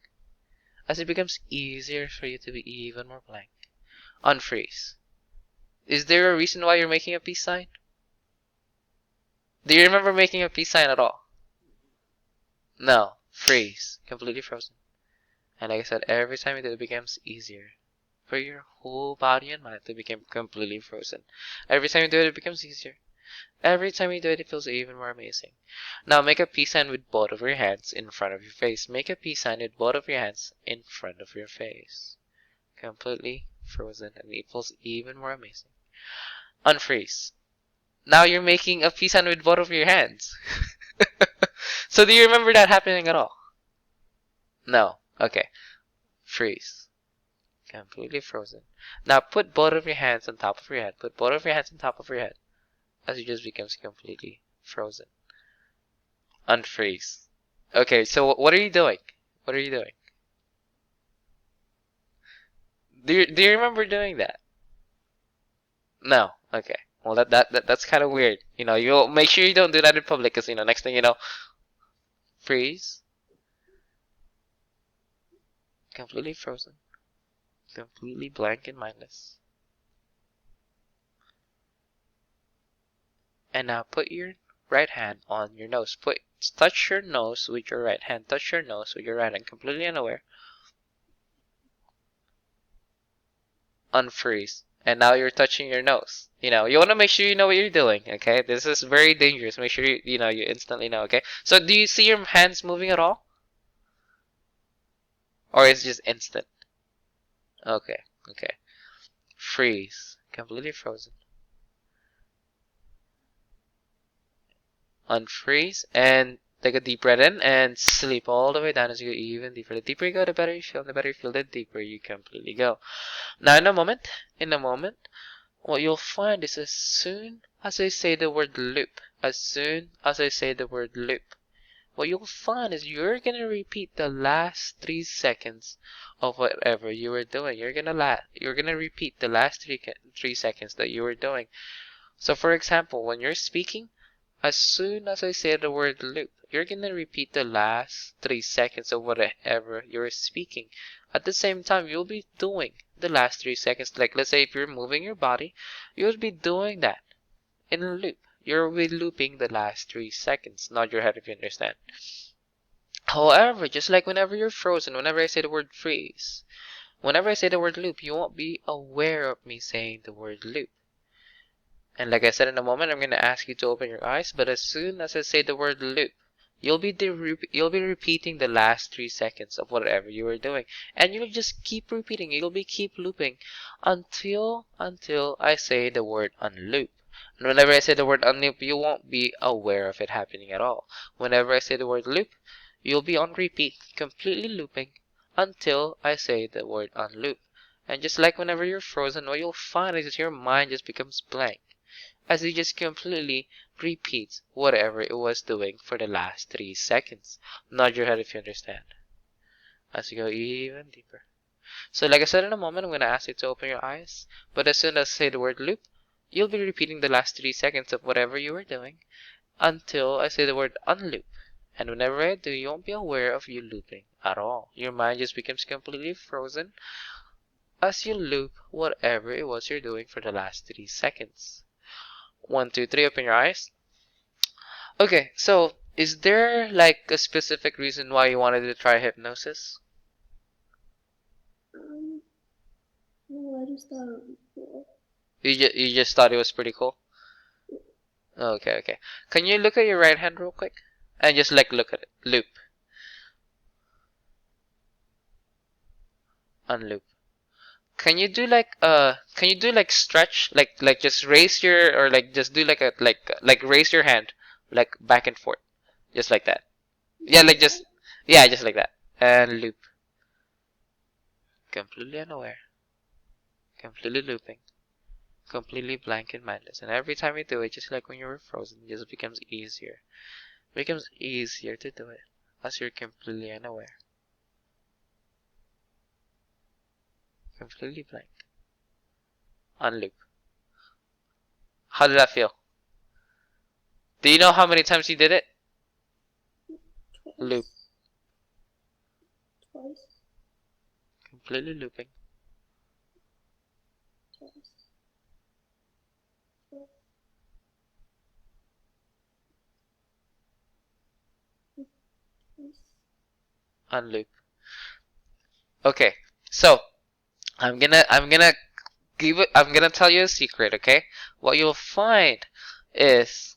as it becomes easier for you to be even more blank. Unfreeze. Is there a reason why you're making a peace sign? Do you remember making a peace sign at all? No. Freeze. Completely frozen. And like I said, every time you do it, it becomes easier for your whole body and mind to become completely frozen. Every time you do it, it becomes easier. Every time you do it, it feels even more amazing. Now make a peace sign with both of your hands in front of your face. Make a peace sign with both of your hands in front of your face. Completely frozen, and it feels even more amazing. Unfreeze. Now you're making a peace sign with both of your hands. So do you remember that happening at all? No. Okay. Freeze. Completely frozen. Now put both of your hands on top of your head. Put both of your hands on top of your head, as it just becomes completely frozen. Unfreeze. Okay, so what are you doing? What are you doing? Do you remember doing that? No. Okay. Well, that's kind of weird. You know, you'll make sure you don't do that in public, because, you know, next thing you know, freeze. Completely frozen. Completely blank and mindless. And now put your right hand on your nose. Touch your nose with your right hand. Touch your nose with your right hand, completely unaware. Unfreeze. And now you're touching your nose. You know, you want to make sure you know what you're doing, okay? This is very dangerous. Make sure you know, you instantly know, okay? So do you see your hands moving at all? Or is it just instant? Okay, okay. Freeze. Completely frozen. Unfreeze and take a deep breath in and sleep all the way down as you go even deeper. The deeper you go, the better you feel. The better you feel, the deeper you completely go. Now, in a moment, what you'll find is, as soon as I say the word loop, what you'll find is you're gonna repeat the last 3 seconds of whatever you were doing. You're gonna repeat the last 3 seconds that you were doing. So, for example, when you're speaking, as soon as I say the word loop, you're gonna repeat the last 3 seconds of whatever you're speaking. At the same time, you'll be doing the last 3 seconds. Like, let's say if you're moving your body, you would be doing that in a loop. You'll be looping the last 3 seconds, nod your head if you understand. However, just like whenever you're frozen, whenever I say the word freeze, whenever I say the word loop, you won't be aware of me saying the word loop. And like I said, in a moment, I'm going to ask you to open your eyes, but as soon as I say the word loop, you'll be repeating the last 3 seconds of whatever you were doing, and you'll just keep repeating. You'll be keep looping until I say the word unloop. And whenever I say the word unloop, you won't be aware of it happening at all. Whenever I say the word loop, you'll be on repeat, completely looping until I say the word unloop. And just like whenever you're frozen, what you'll find is that your mind just becomes blank, as it just completely repeats whatever it was doing for the last 3 seconds. Nod your head if you understand. As you go even deeper. So like I said, in a moment, I'm going to ask you to open your eyes. But as soon as I say the word loop, you'll be repeating the last 3 seconds of whatever you were doing until I say the word unloop. And whenever I do, you won't be aware of you looping at all. Your mind just becomes completely frozen as you loop whatever it was you're doing for the last 3 seconds. 1, 2, 3, open your eyes. Okay, so is there like a specific reason why you wanted to try hypnosis? No, I just thought it was cool. You just thought it was pretty cool? Okay, okay. Can you look at your right hand real quick? And just like look at it. Loop. Unloop. Can you do like stretch? Like just raise your, or like just do like a like raise your hand like back and forth. Just like that. Yeah, like just yeah, just like that. And loop. Completely unaware. Completely looping. Completely blank and mindless. And every time you do it, just like when you were frozen, it just becomes easier. It becomes easier to do it as you're completely unaware. Completely blank. Unloop. How did that feel? Do you know how many times you did it? Twice. Loop. Twice. Completely looping. Twice. Twice. Twice. Unloop. Okay, so I'm gonna tell you a secret, okay? What you'll find is,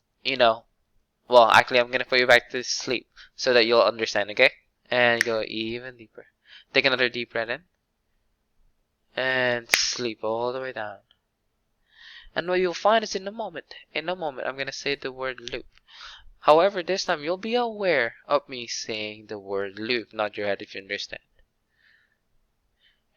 well, actually, I'm gonna put you back to sleep so that you'll understand, okay? And go even deeper. Take another deep breath in. And sleep all the way down. And what you'll find is in a moment, I'm gonna say the word loop. However, this time you'll be aware of me saying the word loop, not your head if you understand.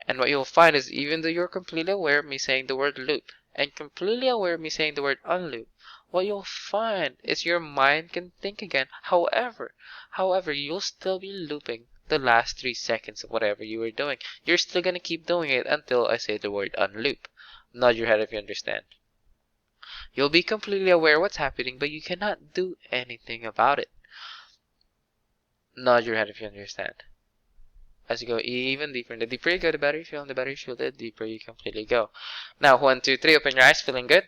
And what you'll find is even though you're completely aware of me saying the word loop and completely aware of me saying the word unloop, what you'll find is your mind can think again. However, you'll still be looping the last 3 seconds of whatever you were doing. You're still gonna keep doing it until I say the word unloop. Nod your head if you understand. You'll be completely aware what's happening, but you cannot do anything about it. Nod your head if you understand. As you go even deeper, and the deeper you go, the better you feel, and the better you feel, the deeper you completely go. Now, 1, 2, 3, open your eyes, feeling good?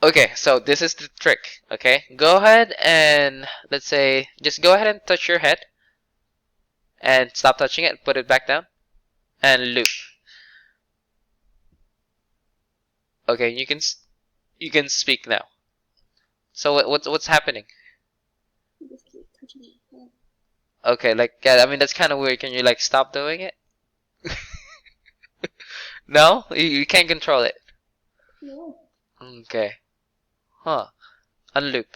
Okay, so this is the trick, okay? Go ahead and, let's say, just go ahead and touch your head, and stop touching it, put it back down, and loop. Okay, you can speak now. So what's happening? You just keep touching my head. Okay, like, yeah, I mean, that's kind of weird. Can you, like, stop doing it? No? You can't control it. No. Okay. Huh. Unloop.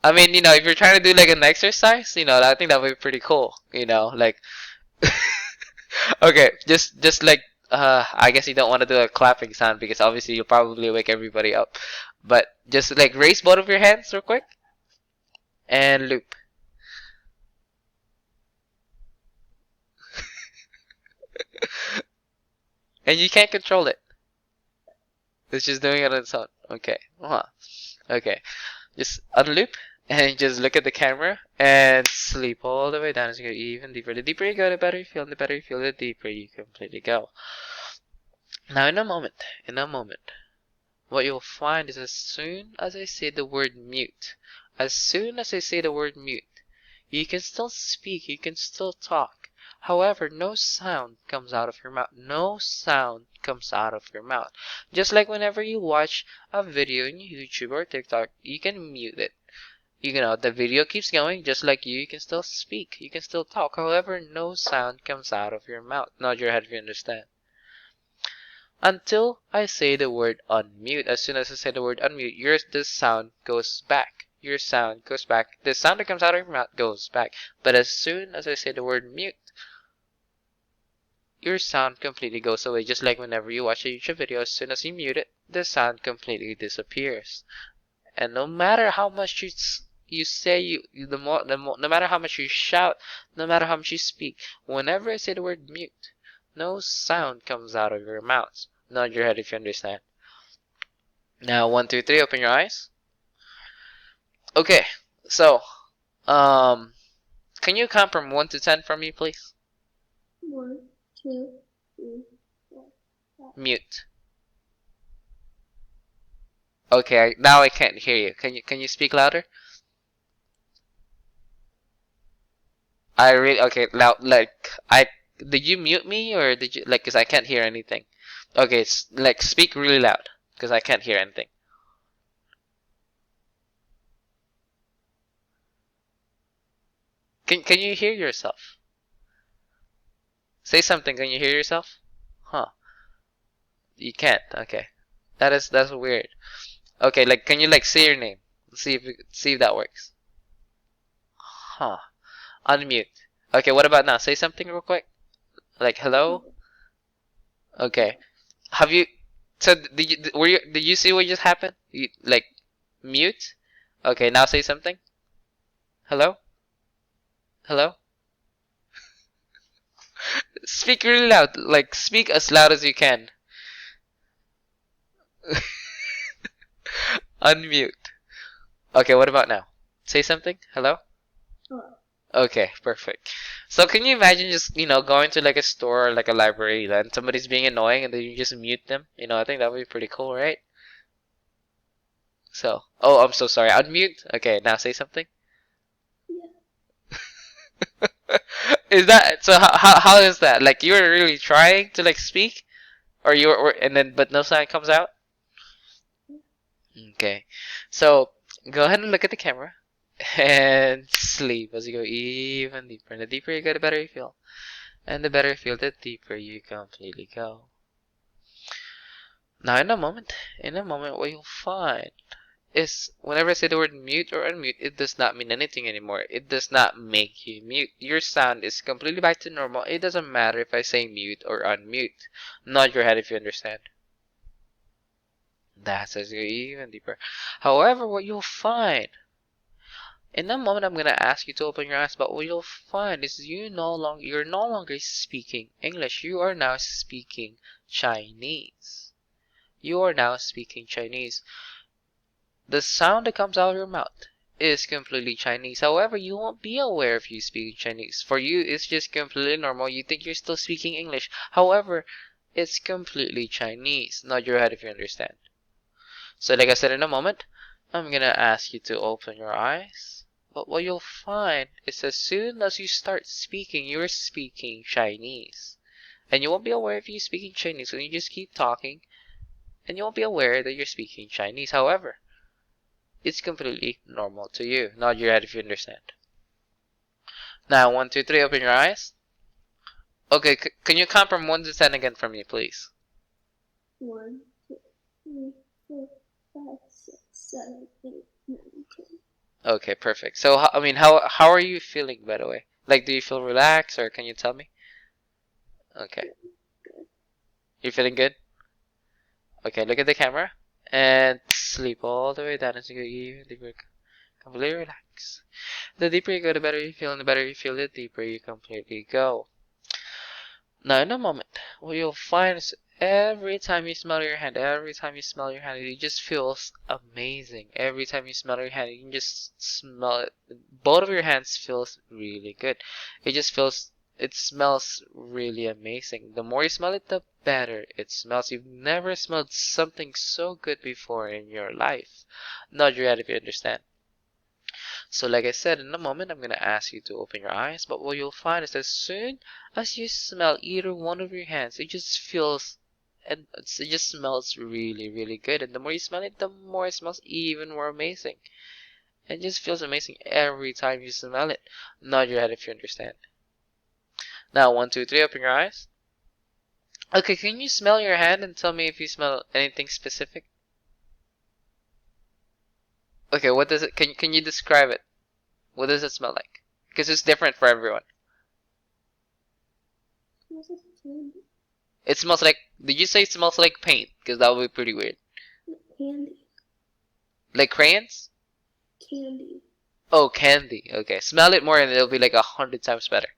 I mean, if you're trying to do, like, an exercise, I think that would be pretty cool. Like... Okay, just like, I guess you don't want to do a clapping sound because obviously you'll probably wake everybody up. But just, like, raise both of your hands real quick. And loop. And you can't control it. It's just doing it on its own. Okay. Okay. Just unloop And just look at the camera and sleep all the way down as you go even deeper. The deeper you go, the better you feel, and the better you feel, the deeper you completely go. Now in a moment, what you'll find is as soon as I say the word mute, you can still speak, you can still talk. However, no sound comes out of your mouth. No sound comes out of your mouth. Just like whenever you watch a video on YouTube or TikTok, you can mute it. You know, the video keeps going, just like you can still speak, you can still talk. However, no sound comes out of your mouth. Nod your head if you understand. Until I say the word unmute. As soon as I say the word unmute, this sound goes back. Your sound goes back. The sound that comes out of your mouth goes back. But as soon as I say the word mute, your sound completely goes away. Just like whenever you watch a YouTube video, as soon as you mute it, the sound completely disappears. And no matter how much you say, no matter how much you shout, no matter how much you speak, whenever I say the word mute, no sound comes out of your mouth. Nod your head if you understand. Now, 1, 2, 3, open your eyes. Okay, so, can you count from 1 to 10 for me, please? 1, 2, 3, 4, 5. Mute. Okay, now I can't hear you. Can you speak louder? Okay, loud, did you mute me or did you, cause I can't hear anything. Okay, speak really loud, cause I can't hear anything. Can you hear yourself? Say something, can you hear yourself? Huh. You can't, okay. That's weird. Okay, can you say your name? See if that works. Huh. Unmute. Okay, what about now? Say something real quick. Like hello? Okay. Have you so did you see what just happened? You mute? Okay, now say something. Hello? Hello? Speak really loud. Speak as loud as you can. Unmute. Okay, what about now? Say something. Hello? Hello. Okay, perfect. So can you imagine just, going to a store or a library and somebody's being annoying and then you just mute them? I think that would be pretty cool, right? So, oh, I'm so sorry. Unmute? Okay, now say something. Yeah. Is that, so how is that? You were really trying to speak? Or and then, but no sound comes out? Okay. So, go ahead and look at the camera. And sleep as you go even deeper. And the deeper you go, the better you feel. And the better you feel, the deeper you completely go. Now, in a moment, what you'll find is whenever I say the word mute or unmute, it does not mean anything anymore. It does not make you mute. Your sound is completely back to normal. It doesn't matter if I say mute or unmute. Nod your head if you understand. That's as you go even deeper. However, what you'll find, in a moment I'm gonna ask you to open your eyes, but what you'll find is you're no longer speaking English. You are now speaking Chinese. You are now speaking Chinese. The sound that comes out of your mouth is completely Chinese. However, you won't be aware if you speak Chinese. For you, it's just completely normal. You think you're still speaking English. However, it's completely Chinese. Nod your head if you understand. So like I said, in a moment, I'm gonna ask you to open your eyes. But what you'll find is as soon as you start speaking, you're speaking Chinese. And you won't be aware if you're speaking Chinese when you just keep talking. And you won't be aware that you're speaking Chinese. However, it's completely normal to you. Nod your head if you understand. Now, 1, 2, 3, open your eyes. Okay, can you count from 1 to 10 again for me, please? 1, 2, 3, 4, 5, 6, 7, 8, 9, 10. Okay, perfect. So, how are you feeling, by the way? Do you feel relaxed, or can you tell me? Okay. Good. You're feeling good? Okay, look at the camera. And sleep all the way down as you go even deeper. Completely relax. The deeper you go, the better you feel, and the better you feel, the deeper you completely go. Now, in a moment, what you'll find Every time you smell your hand, it just feels amazing. Every time you smell your hand, you can just smell it. Both of your hands feels really good. It smells really amazing. The more you smell it, the better it smells. You've never smelled something so good before in your life. Nod your head if you understand. So like I said, in a moment, I'm going to ask you to open your eyes, but what you'll find is as soon as you smell either one of your hands, it just smells really, really good. And the more you smell it, the more it smells even more amazing. It just feels amazing every time you smell it. Nod your head if you understand. Now, 1, 2, 3, open your eyes. Okay, can you smell your hand and tell me if you smell anything specific? Okay, what does it, can you describe it? What does it smell like? Because it's different for everyone. Smells like candy. It smells like, did you say it smells like paint? Because that would be pretty weird. Candy. Like crayons? Candy. Oh, candy. Okay, smell it more and it'll be like 100 times better.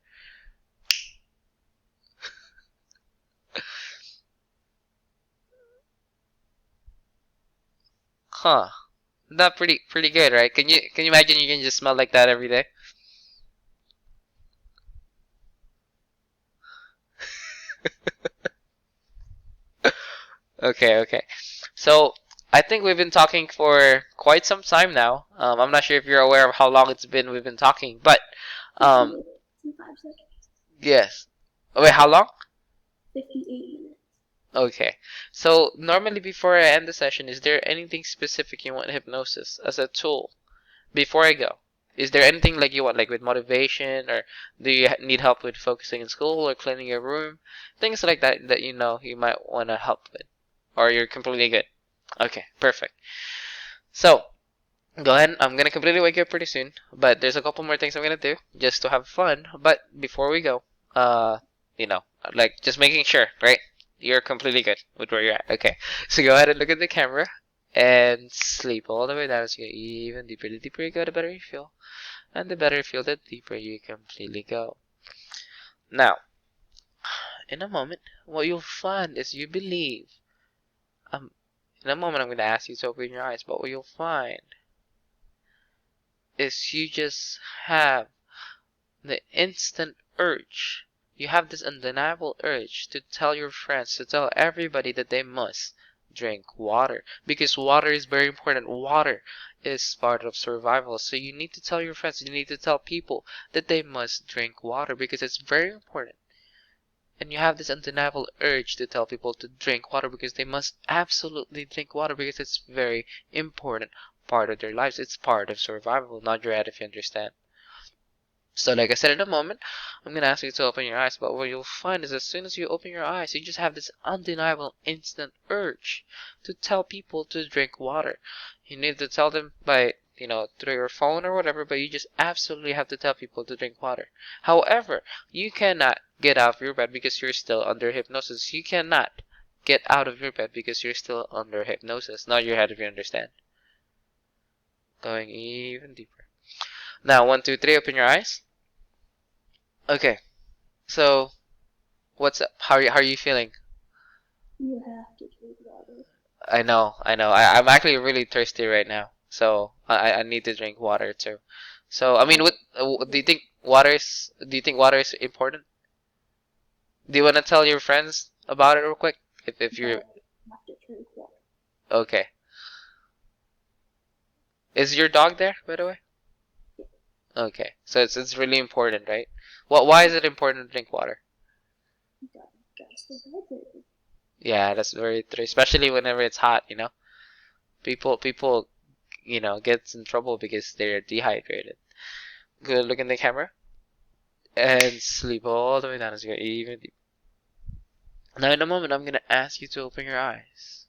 Huh. Not pretty good, right? Can you imagine you can just smell like that every day? Okay. So I think we've been talking for quite some time now. I'm not sure if you're aware of how long we've been talking, but 58 in 5 seconds. yes. Oh, wait, how long? 58 minutes. Okay. So normally before I end the session, is there anything specific you want hypnosis as a tool? Before I go, is there anything like you want, like with motivation, or do you need help with focusing in school or cleaning your room? Things like that that you know you might want to help with, or you're completely good. Okay, perfect. So go ahead. I'm gonna completely wake you up pretty soon, but there's a couple more things I'm gonna do just to have fun. But before we go, you know, like just making sure, right? You're completely good with where you're at. Okay, so go ahead and look at the camera and sleep all the way down so you get even deeper. The deeper you go, the better you feel, and the better you feel, the deeper you completely go. Now, in a moment, what you'll find is you believe. Um, in a moment, I'm gonna ask you to open your eyes, but what you'll find is you just have the instant urge. You have this undeniable urge to tell your friends, to tell everybody that they must drink water. Because water is very important. Water is part of survival. So you need to tell your friends, you need to tell people that they must drink water because it's very important. And you have this undeniable urge to tell people to drink water because they must absolutely drink water because it's very important part of their lives. It's part of survival, not your head if you understand. So like I said in a moment, I'm going to ask you to open your eyes, but what you'll find is as soon as you open your eyes, you just have this undeniable instant urge to tell people to drink water. You need to tell them by, through your phone or whatever, but you just absolutely have to tell people to drink water. However, you cannot get out of your bed because you're still under hypnosis. You cannot get out of your bed because you're still under hypnosis. Nod your head if you understand. Going even deeper. Now, 1, 2, 3, open your eyes. Okay, so what's up? How are you feeling? You have to drink water. I know. I'm actually really thirsty right now, so I need to drink water too. So I mean, what do you think water is? Do you think water is important? Do you want to tell your friends about it real quick? If you're You have to drink water. okay, is your dog there by the way? Okay, so it's really important, right? Why is it important to drink water? You gotta stay hydrated. Yeah, that's very true, especially whenever it's hot. People gets in trouble because they're dehydrated. Good look in the camera and sleep all the way down as you get even deeper. Now in a moment I'm gonna ask you to open your eyes.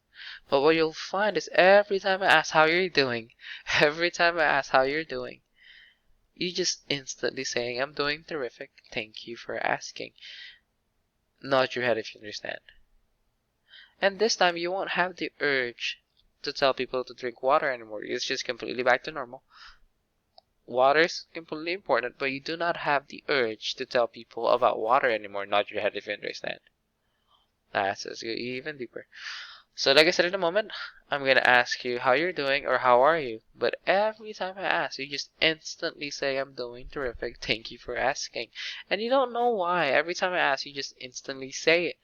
But what you'll find is every time I ask how you're doing, every time I ask how you're doing, you just instantly saying I'm doing terrific. Thank you for asking. Nod your head if you understand. And this time you won't have the urge to tell people to drink water anymore. It's just completely back to normal. Water is completely important, but you do not have the urge to tell people about water anymore. Nod your head if you understand. Let's go even deeper. So like I said in a moment, I'm gonna ask you how you're doing or how are you. But every time I ask, you just instantly say I'm doing terrific. Thank you for asking. And you don't know why. Every time I ask, you just instantly say it.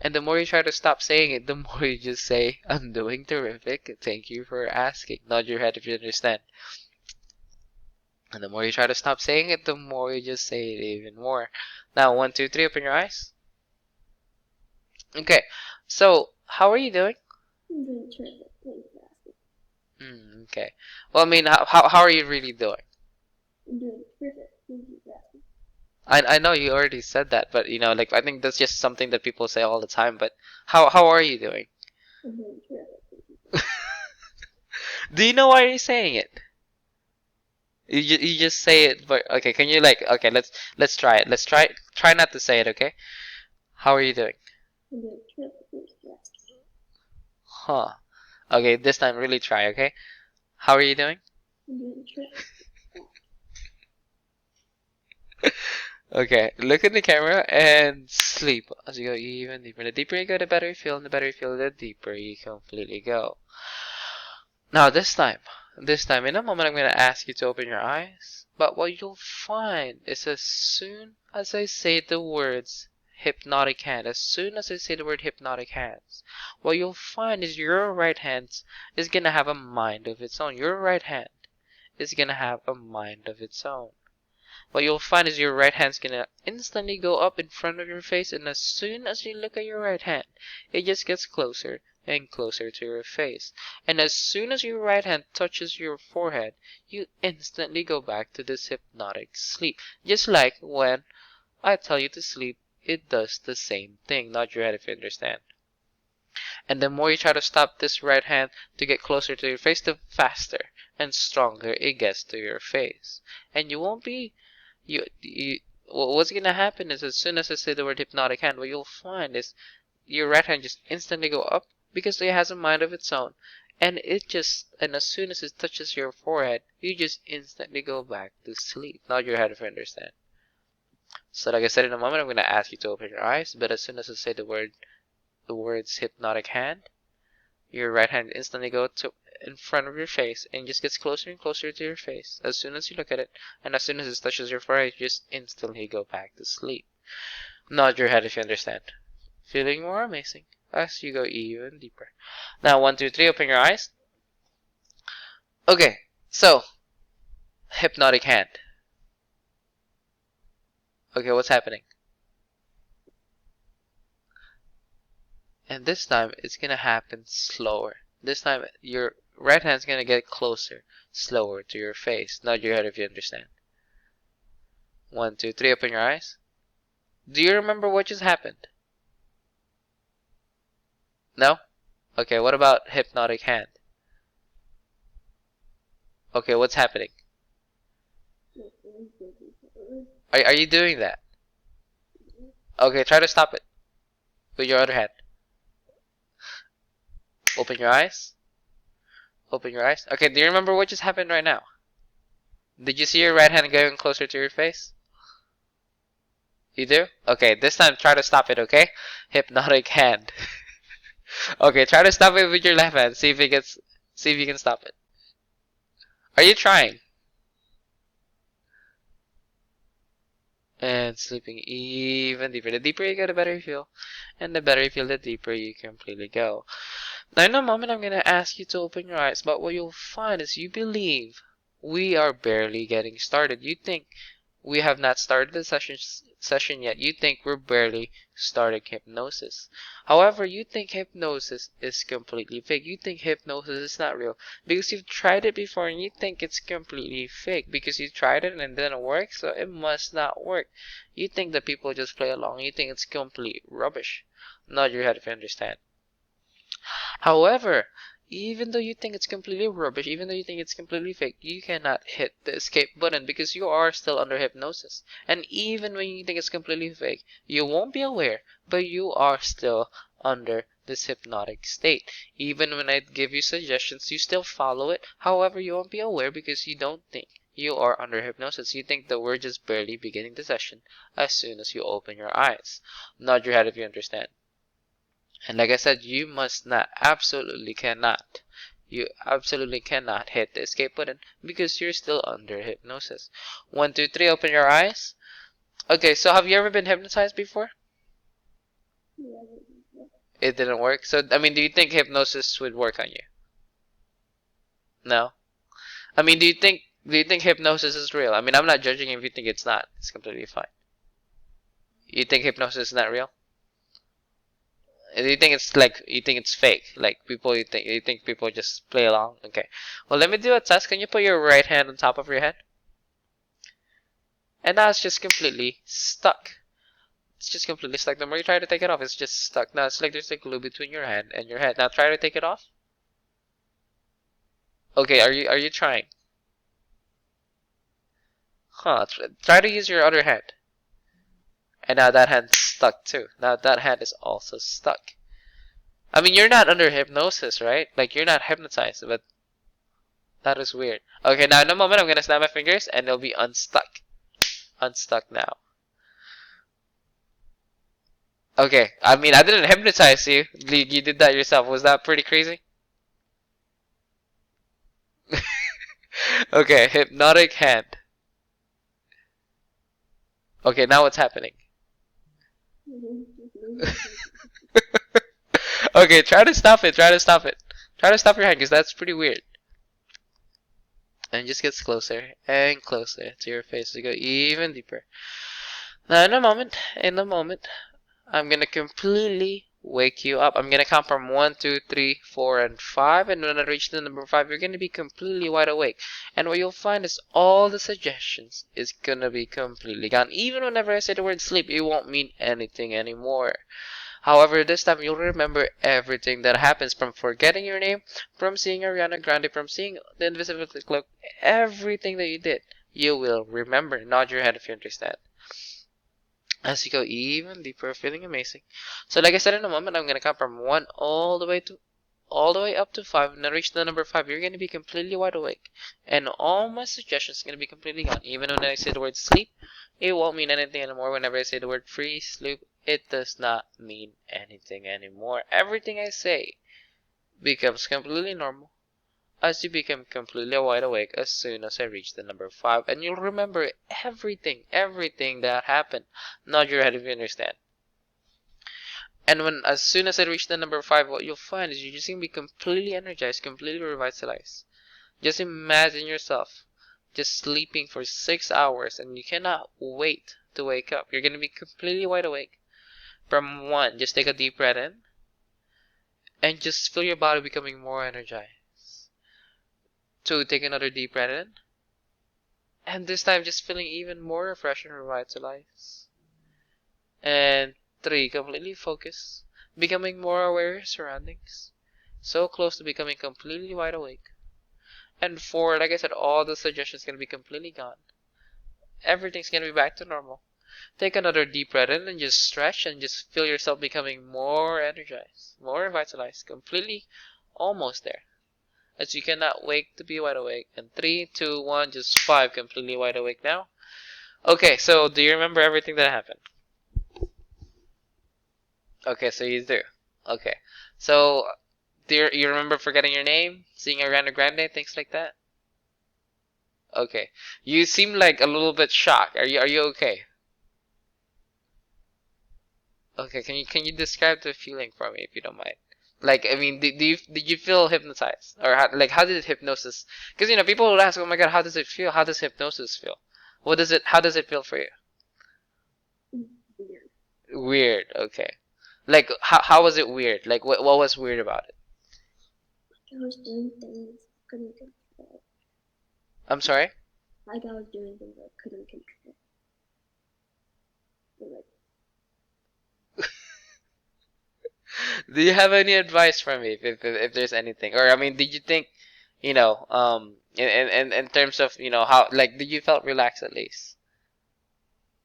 And the more you try to stop saying it, the more you just say I'm doing terrific. Thank you for asking. Nod your head if you understand. And the more you try to stop saying it, the more you just say it even more. Now, 1, 2, 3, open your eyes. Okay, so how are you doing? I'm doing terrific. Thank you for asking. Okay. Well, I mean, how are you really doing? I'm doing terrific. Thank you for asking. I know you already said that, but you know, like I think that's just something that people say all the time. But how are you doing? I'm doing terrific. Thank you. Do you know why you're saying it? You just say it, but okay. Can you like okay? Let's try it. Let's try not to say it. Okay. How are you doing? I'm doing terrific. Thank you for asking. Huh. Okay. This time, really try. Okay. How are you doing? I'm doing terrific. Okay, look at the camera and sleep as you go even deeper. The deeper you go, the better you feel, and the better you feel, the deeper you completely go. Now this time, in a moment, I'm going to ask you to open your eyes. But what you'll find is as soon as I say the words hypnotic hand, as soon as I say the word hypnotic hands, what you'll find is your right hand is going to have a mind of its own. Your right hand is going to have a mind of its own. What you'll find is your right hand's gonna instantly go up in front of your face, and as soon as you look at your right hand, it just gets closer and closer to your face. And as soon as your right hand touches your forehead, you instantly go back to this hypnotic sleep. Just like when I tell you to sleep, it does the same thing. Nod your head if you understand. And the more you try to stop this right hand to get closer to your face, the faster and stronger it gets to your face. And you won't be what's gonna happen is as soon as I say the word hypnotic hand, what you'll find is your right hand just instantly go up because it has a mind of its own, and as soon as it touches your forehead, you just instantly go back to sleep. Nod your head if you understand. So like I said in a moment, I'm gonna ask you to open your eyes, but as soon as I say the words hypnotic hand, your right hand instantly go to in front of your face and just gets closer and closer to your face as soon as you look at it, and as soon as it touches your forehead, you just instantly go back to sleep. Nod your head if you understand. Feeling more amazing as you go even deeper. Now, 1, 2, 3, open your eyes. Okay, so hypnotic hand. Okay, what's happening? And this time it's gonna happen slower. This time your right hand's gonna get closer, slower to your face. Nod your head if you understand. 1, 2, 3, open your eyes. Do you remember what just happened? No? Okay, what about hypnotic hand? Okay, what's happening? Are you doing that? Okay, try to stop it with your other hand. Open your eyes. Open your eyes. Okay, do you remember what just happened right now? Did you see your right hand going closer to your face? You do? Okay, this time try to stop it, okay? Hypnotic hand. Okay, try to stop it with your left hand. See if you can stop it. Are you trying? And sleeping even deeper. The deeper you go, the better you feel. And the better you feel, the deeper you completely go. Now in a moment, I'm going to ask you to open your eyes. But what you'll find is you believe we are barely getting started. You think we have not started the session yet. You think we're barely starting hypnosis. However, you think hypnosis is completely fake. You think hypnosis is not real because you've tried it before and you think it's completely fake because you tried it and it didn't work, so it must not work. You think that people just play along. You think it's complete rubbish. Nod your head if you understand. However, even though you think it's completely rubbish, even though you think it's completely fake, you cannot hit the escape button because you are still under hypnosis. And even when you think it's completely fake, you won't be aware, but you are still under this hypnotic state. Even when I give you suggestions, you still follow it. However, you won't be aware because you don't think you are under hypnosis. You think that we're just barely beginning the session as soon as you open your eyes. Nod your head if you understand. And like I said, you must not, absolutely cannot, you absolutely cannot hit the escape button because you're still under hypnosis. 1, 2, 3, open your eyes. Okay, so have you ever been hypnotized before? Yeah. It didn't work. So, I mean, do you think hypnosis would work on you? No? I mean, do you think hypnosis is real? I mean, I'm not judging if you think it's not. It's completely fine. You think hypnosis is not real? Do you think it's like, you think it's fake? Like people, you think people just play along? Okay. Well, let me do a test. Can you put your right hand on top of your head? And now it's just completely stuck. It's just completely stuck. The more you try to take it off, it's just stuck. Now it's like there's a glue between your hand and your head. Now try to take it off. Okay, are you trying? Huh, try to use your other hand. And now that hand's stuck too. Now that hand is also stuck. I mean, you're not under hypnosis, right? Like, you're not hypnotized, but that is weird. Okay, now in a moment, I'm gonna snap my fingers and it'll be unstuck. Unstuck now. Okay, I mean, I didn't hypnotize you. You did that yourself. Was that pretty crazy? Okay, hypnotic hand. Okay, now what's happening? Okay, try to stop it. Try to stop it. Try to stop your hand because that's pretty weird. And it just gets closer and closer to your face to go even deeper. Now, in a moment, I'm gonna completely wake you up. I'm gonna count from 1, 2, 3, 4, and 5, and when I reach the number 5, you're gonna be completely wide awake. And what you'll find is all the suggestions is gonna be completely gone. Even whenever I say the word sleep, it won't mean anything anymore. However, this time you'll remember everything that happens, from forgetting your name, from seeing Ariana Grande, from seeing the invisibility cloak, everything that you did, you will remember. Nod your head if you understand. As you go even deeper, feeling amazing. So like I said, in a moment, I'm gonna count from 1 all the way up to 5. When I reach the number 5, you're gonna be completely wide awake, and all my suggestions are gonna be completely gone. Even when I say the word sleep, it won't mean anything anymore. Whenever I say the word free, sleep, it does not mean anything anymore. Everything I say becomes completely normal as you become completely wide awake as soon as I reach the number 5, and you'll remember everything that happened. Nod your head if you understand. And as soon as I reach the number 5, what you'll find is you're just gonna be completely energized, completely revitalized. Just imagine yourself just sleeping for 6 hours and you cannot wait to wake up. You're gonna be completely wide awake. From 1, just take a deep breath in and just feel your body becoming more energized. 2, take another deep breath in, and this time just feeling even more refreshed and revitalized. And 3, completely focus, becoming more aware of your surroundings, so close to becoming completely wide awake. And 4, like I said, all the suggestions gonna be completely gone. Everything's gonna be back to normal. Take another deep breath in and just stretch and just feel yourself becoming more energized, more revitalized, completely almost there. As you cannot wait to be wide awake. And 3, 2, 1, just 5, completely wide awake now. Okay, so do you remember everything that happened? Okay, so you do. Okay, so do you remember forgetting your name, seeing Ariana Grande, things like that? Okay, you seem like a little bit shocked. Are you okay? Okay, can you describe the feeling for me if you don't mind? Like, I mean, did you feel hypnotized, or how did hypnosis? Because people will ask, oh my God, how does it feel? How does hypnosis feel? How does it feel for you? Weird. Weird. Okay. Like, how was it weird? Like, what was weird about it? I was doing things I couldn't control. I'm sorry? Like I was doing things I couldn't control. Like, Do you have any advice for me if there's anything? Or I mean, did you think, in terms of, how, like, did you felt relaxed at least?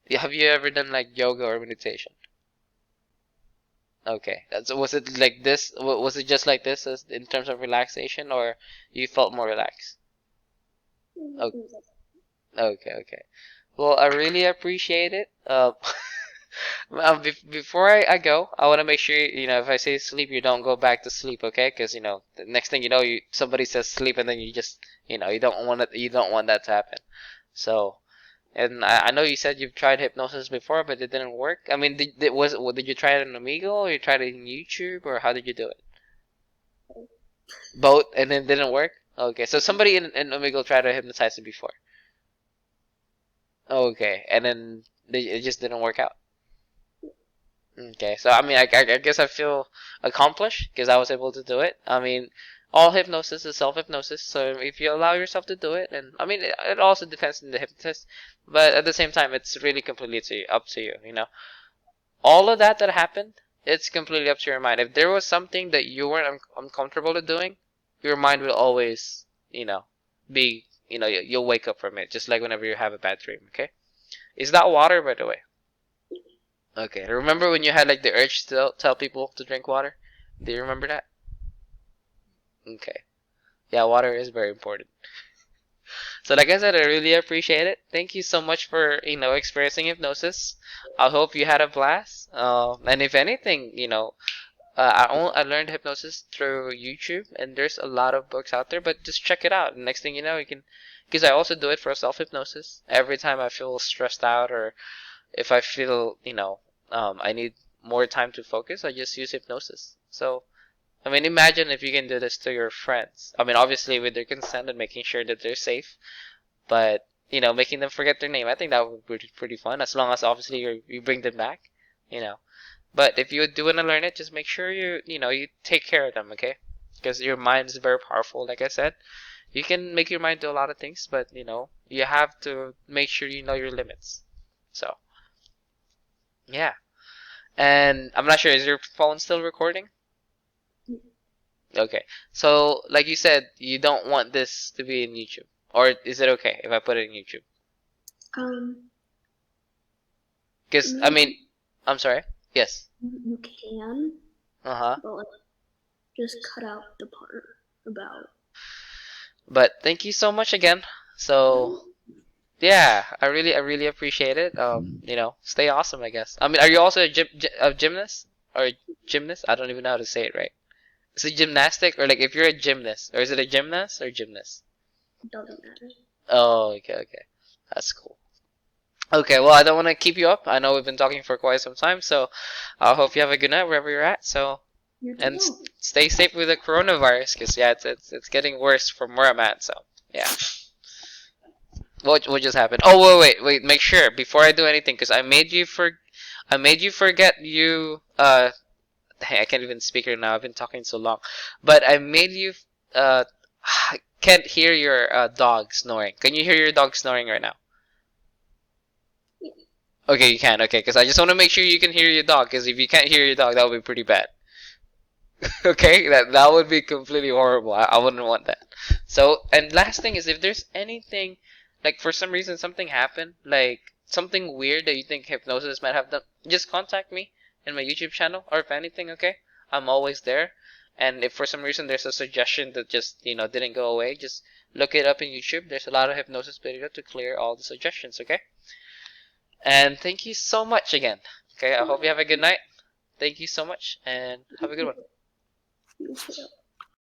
Have you ever done like yoga or meditation? Okay. Was it like this? Was it just like this as in terms of relaxation, or you felt more relaxed? it Okay, was like, okay, okay. Well, I really appreciate it. Before I go, I want to make sure, if I say sleep, you don't go back to sleep, okay? Because, the next thing you know, somebody says sleep, and then you just, you don't want it, you don't want that to happen. So, and I know you said you've tried hypnosis before, but it didn't work. I mean, did you try it on Omegle, or you tried it on YouTube, or how did you do it? Both, and then didn't work? Okay, so somebody in Omegle tried to hypnotize you before. Okay, and then it just didn't work out. Okay, so I mean, I guess I feel accomplished because I was able to do it. I mean, all hypnosis is self-hypnosis, so if you allow yourself to do it, and I mean, it also depends on the hypnotist, but at the same time, it's really completely up to you, All of that happened, it's completely up to your mind. If there was something that you weren't uncomfortable with doing, your mind will always, be, you'll wake up from it, just like whenever you have a bad dream, okay? Is that water, by the way? Okay, remember when you had like the urge to tell people to drink water? Do you remember that? Okay. Yeah, water is very important. So like I said, I really appreciate it. Thank you so much for, experiencing hypnosis. I hope you had a blast. And if anything, I learned hypnosis through YouTube, and there's a lot of books out there, but just check it out. Next thing you know, you can, because I also do it for self-hypnosis. Every time I feel stressed out, or if I feel, I need more time to focus, I just use hypnosis. So, I mean, imagine if you can do this to your friends. I mean, obviously with their consent and making sure that they're safe, but, making them forget their name. I think that would be pretty fun, as long as obviously you bring them back, you know. But if you do want to learn it, just make sure you take care of them, okay? Because your mind is very powerful, like I said. You can make your mind do a lot of things, but, you have to make sure you know your limits. So, yeah. And I'm not sure, is your phone still recording? Okay. So, like you said, you don't want this to be in YouTube. Or is it okay if I put it in YouTube? Because, I mean, I'm sorry. Yes. You can, Uh-huh. but like, just cut out the part about. But thank you so much again. So, yeah, I really appreciate it. Stay awesome, I guess. I mean, are you also a gymnast? Or gymnast? I don't even know how to say it right. Is it gymnastic? Or like if you're a gymnast? Or is it a gymnast or gymnast? Doesn't matter. Oh, okay. That's cool. Okay, well, I don't want to keep you up. I know we've been talking for quite some time, so I hope you have a good night wherever you're at. So, and stay safe with the coronavirus, because yeah, it's getting worse from where I'm at. So, yeah. What just happened? Oh, wait. Make sure before I do anything, because I made you forget you. Hey, I can't even speak right now. I've been talking so long, but I made you uh can't hear your dog snoring. Can you hear your dog snoring right now? Okay, you can. Okay, because I just want to make sure you can hear your dog. Because if you can't hear your dog, that would be pretty bad. Okay, that would be completely horrible. I wouldn't want that. So, and last thing is, if there's anything, like for some reason something happened, like something weird that you think hypnosis might have done, just contact me in my YouTube channel, or if anything, okay? I'm always there. And if for some reason there's a suggestion that just, didn't go away, just look it up in YouTube. There's a lot of hypnosis video to clear all the suggestions, okay? And thank you so much again. Okay, I hope you have a good night. Thank you so much, and have a good one.